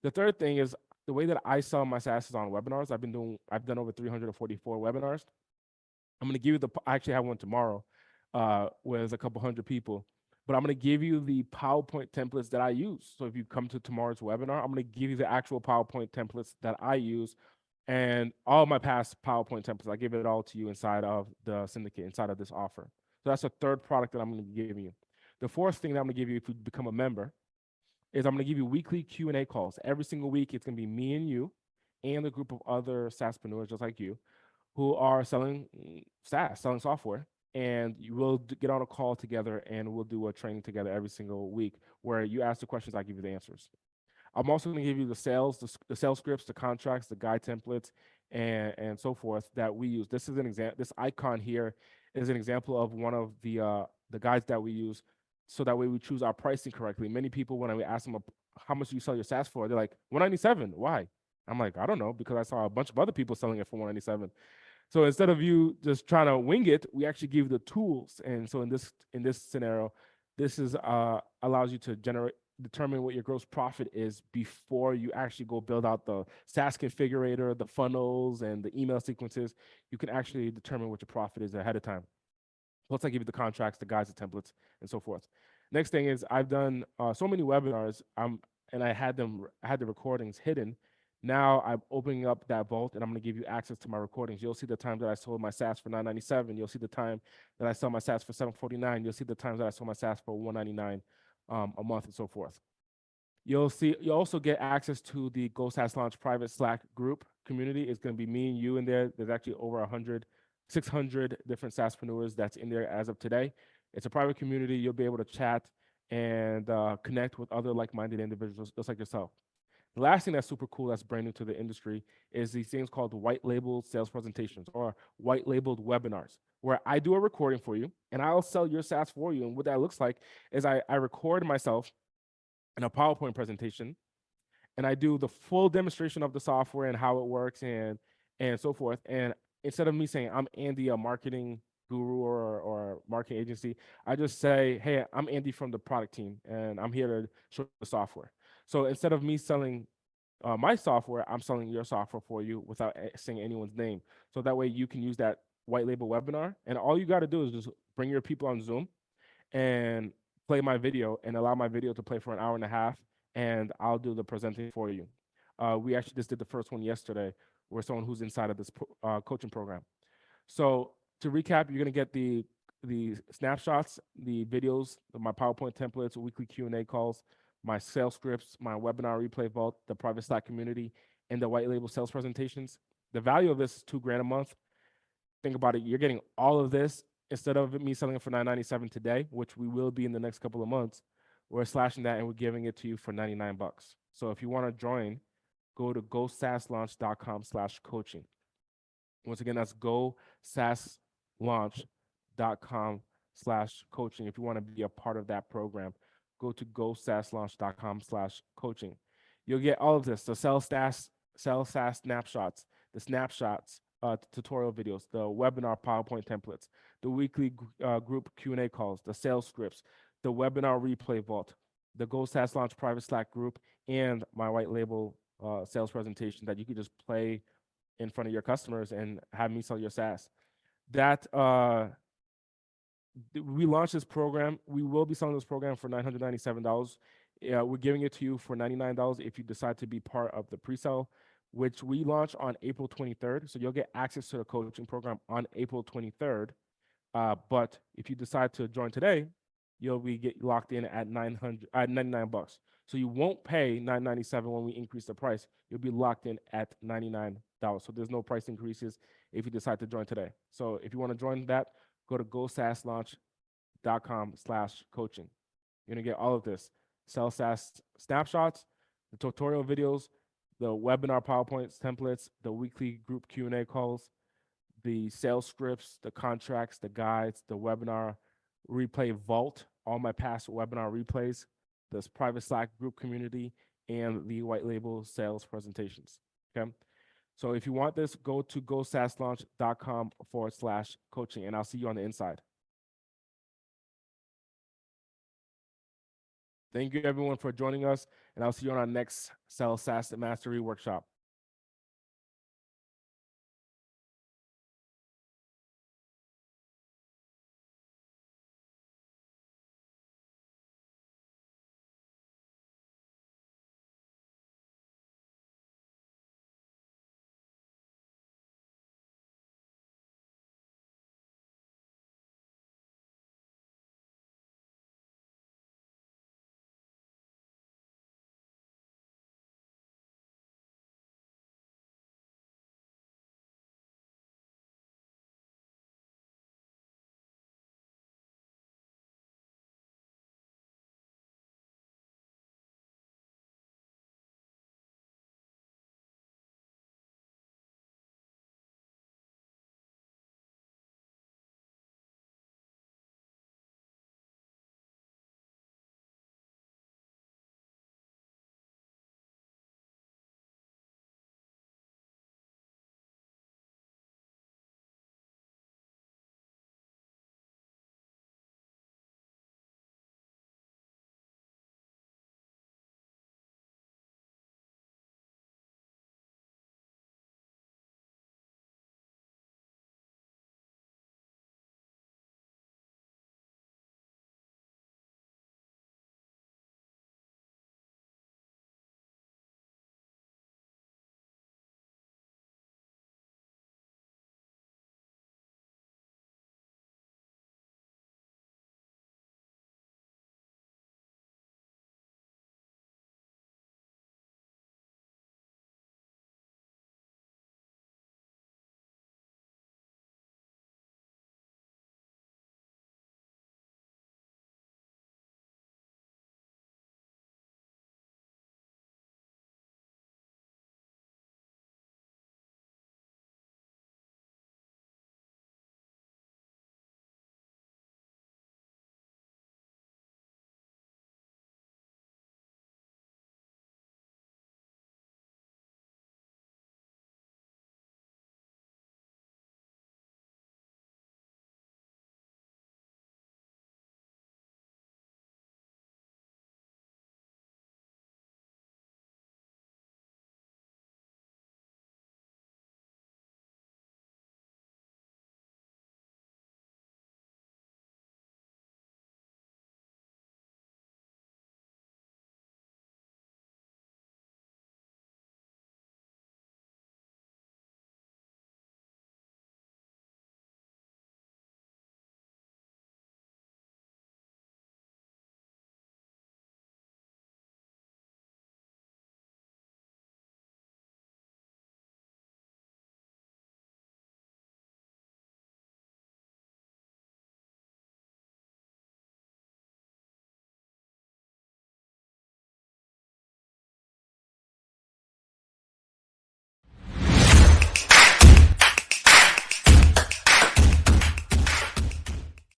The third thing is the way that I sell my SaaS is on webinars. I've done over 344 webinars. I'm gonna give you I actually have one tomorrow with a couple hundred people. But I'm going to give you the PowerPoint templates that I use. So if you come to tomorrow's webinar, I'm going to give you the actual PowerPoint templates that I use and all my past PowerPoint templates. I give it all to you inside of the syndicate, inside of this offer. So that's a third product that I'm going to be giving you. The fourth thing that I'm going to give you if you become a member is I'm going to give you weekly Q&A calls. Every single week, it's going to be me and you and a group of other SaaSpreneurs just like you who are selling SaaS, selling software. And you will get on a call together and we'll do a training together every single week where you ask the questions, I give you the answers. I'm also going to give you the sales scripts, the contracts, the guide templates, and so forth that we use. This is an example. This icon here is an example of one of the guides that we use, so that way we choose our pricing correctly. Many people, when I ask them how much do you sell your SaaS for, they're like $197. Why? I'm like, I don't know, because I saw a bunch of other people selling it for $197. So instead of you just trying to wing it, we actually give you the tools. And so in this scenario, this is allows you to determine what your gross profit is before you actually go build out the SaaS configurator, the funnels, and the email sequences. You can actually determine what your profit is ahead of time. Plus, I give you the contracts, the guides, the templates, and so forth. Next thing is I've done so many webinars, and I had the recordings hidden. Now I'm opening up that vault and I'm going to give you access to my recordings. You'll see the times that I sold my SaaS for $997. You'll see the time that I sell my SaaS for $749. You'll see the times that I sold my SaaS for $199 a month and so forth. You'll also get access to the Go SaaS Launch private Slack group community. It's going to be me and you in there. There's actually over 600 different SaaSpreneurs that's in there as of today. It's a private community. You'll be able to chat and connect with other like-minded individuals just like yourself. The last thing that's super cool that's brand new to the industry is these things called white labeled sales presentations or white labeled webinars, where I do a recording for you and I'll sell your SaaS for you. And what that looks like is I record myself in a PowerPoint presentation and I do the full demonstration of the software and how it works and so forth. And instead of me saying I'm Andy, a marketing guru or marketing agency, I just say, hey, I'm Andy from the product team and I'm here to show the software. So instead of me selling my software, I'm selling your software for you without saying anyone's name. So that way you can use that white label webinar. And all you got to do is just bring your people on Zoom and play my video and allow my video to play for an hour and a half. And I'll do the presenting for you. We actually just did the first one yesterday with someone who's inside of this coaching program. So to recap, you're going to get the snapshots, the videos, my PowerPoint templates, weekly Q&A calls, my sales scripts, my webinar replay vault, the private Slack community, and the white label sales presentations. The value of this is $2,000 a month. Think about it. You're getting all of this instead of me selling it for $997 today, which we will be in the next couple of months. We're slashing that and we're giving it to you for $99. So if you want to join, go to gosaaslaunch.com/coaching. Once again, that's gosaaslaunch.com/coaching. If you want to be a part of that program, go to gosaaslaunch.com/coaching. You'll get all of this: the sell SaaS snapshots, the snapshots, tutorial videos, the webinar PowerPoint templates, the weekly group Q&A calls, the sales scripts, the webinar replay vault, the Go SaaS Launch private Slack group, and my white label sales presentation that you can just play in front of your customers and have me sell your SaaS. That we launched this program. We will be selling this program for $997. We're giving it to you for $99 if you decide to be part of the pre-sale, which we launch on April 23rd. So you'll get access to the coaching program on April 23rd. But if you decide to join today, you'll be get locked in at $99. So you won't pay $997 when we increase the price. You'll be locked in at $99. So there's no price increases if you decide to join today. So if you want to join that, go to GoSaaSLaunch.com/coaching. You're gonna get all of this: sell SaaS snapshots, the tutorial videos, the webinar PowerPoints templates, the weekly group Q&A calls, the sales scripts, the contracts, the guides, the webinar replay vault, all my past webinar replays, this private Slack group community, and the white label sales presentations. Okay. So if you want this, go to GoSaaSLaunch.com/coaching, and I'll see you on the inside. Thank you everyone for joining us, and I'll see you on our next SaaS Mastery Workshop.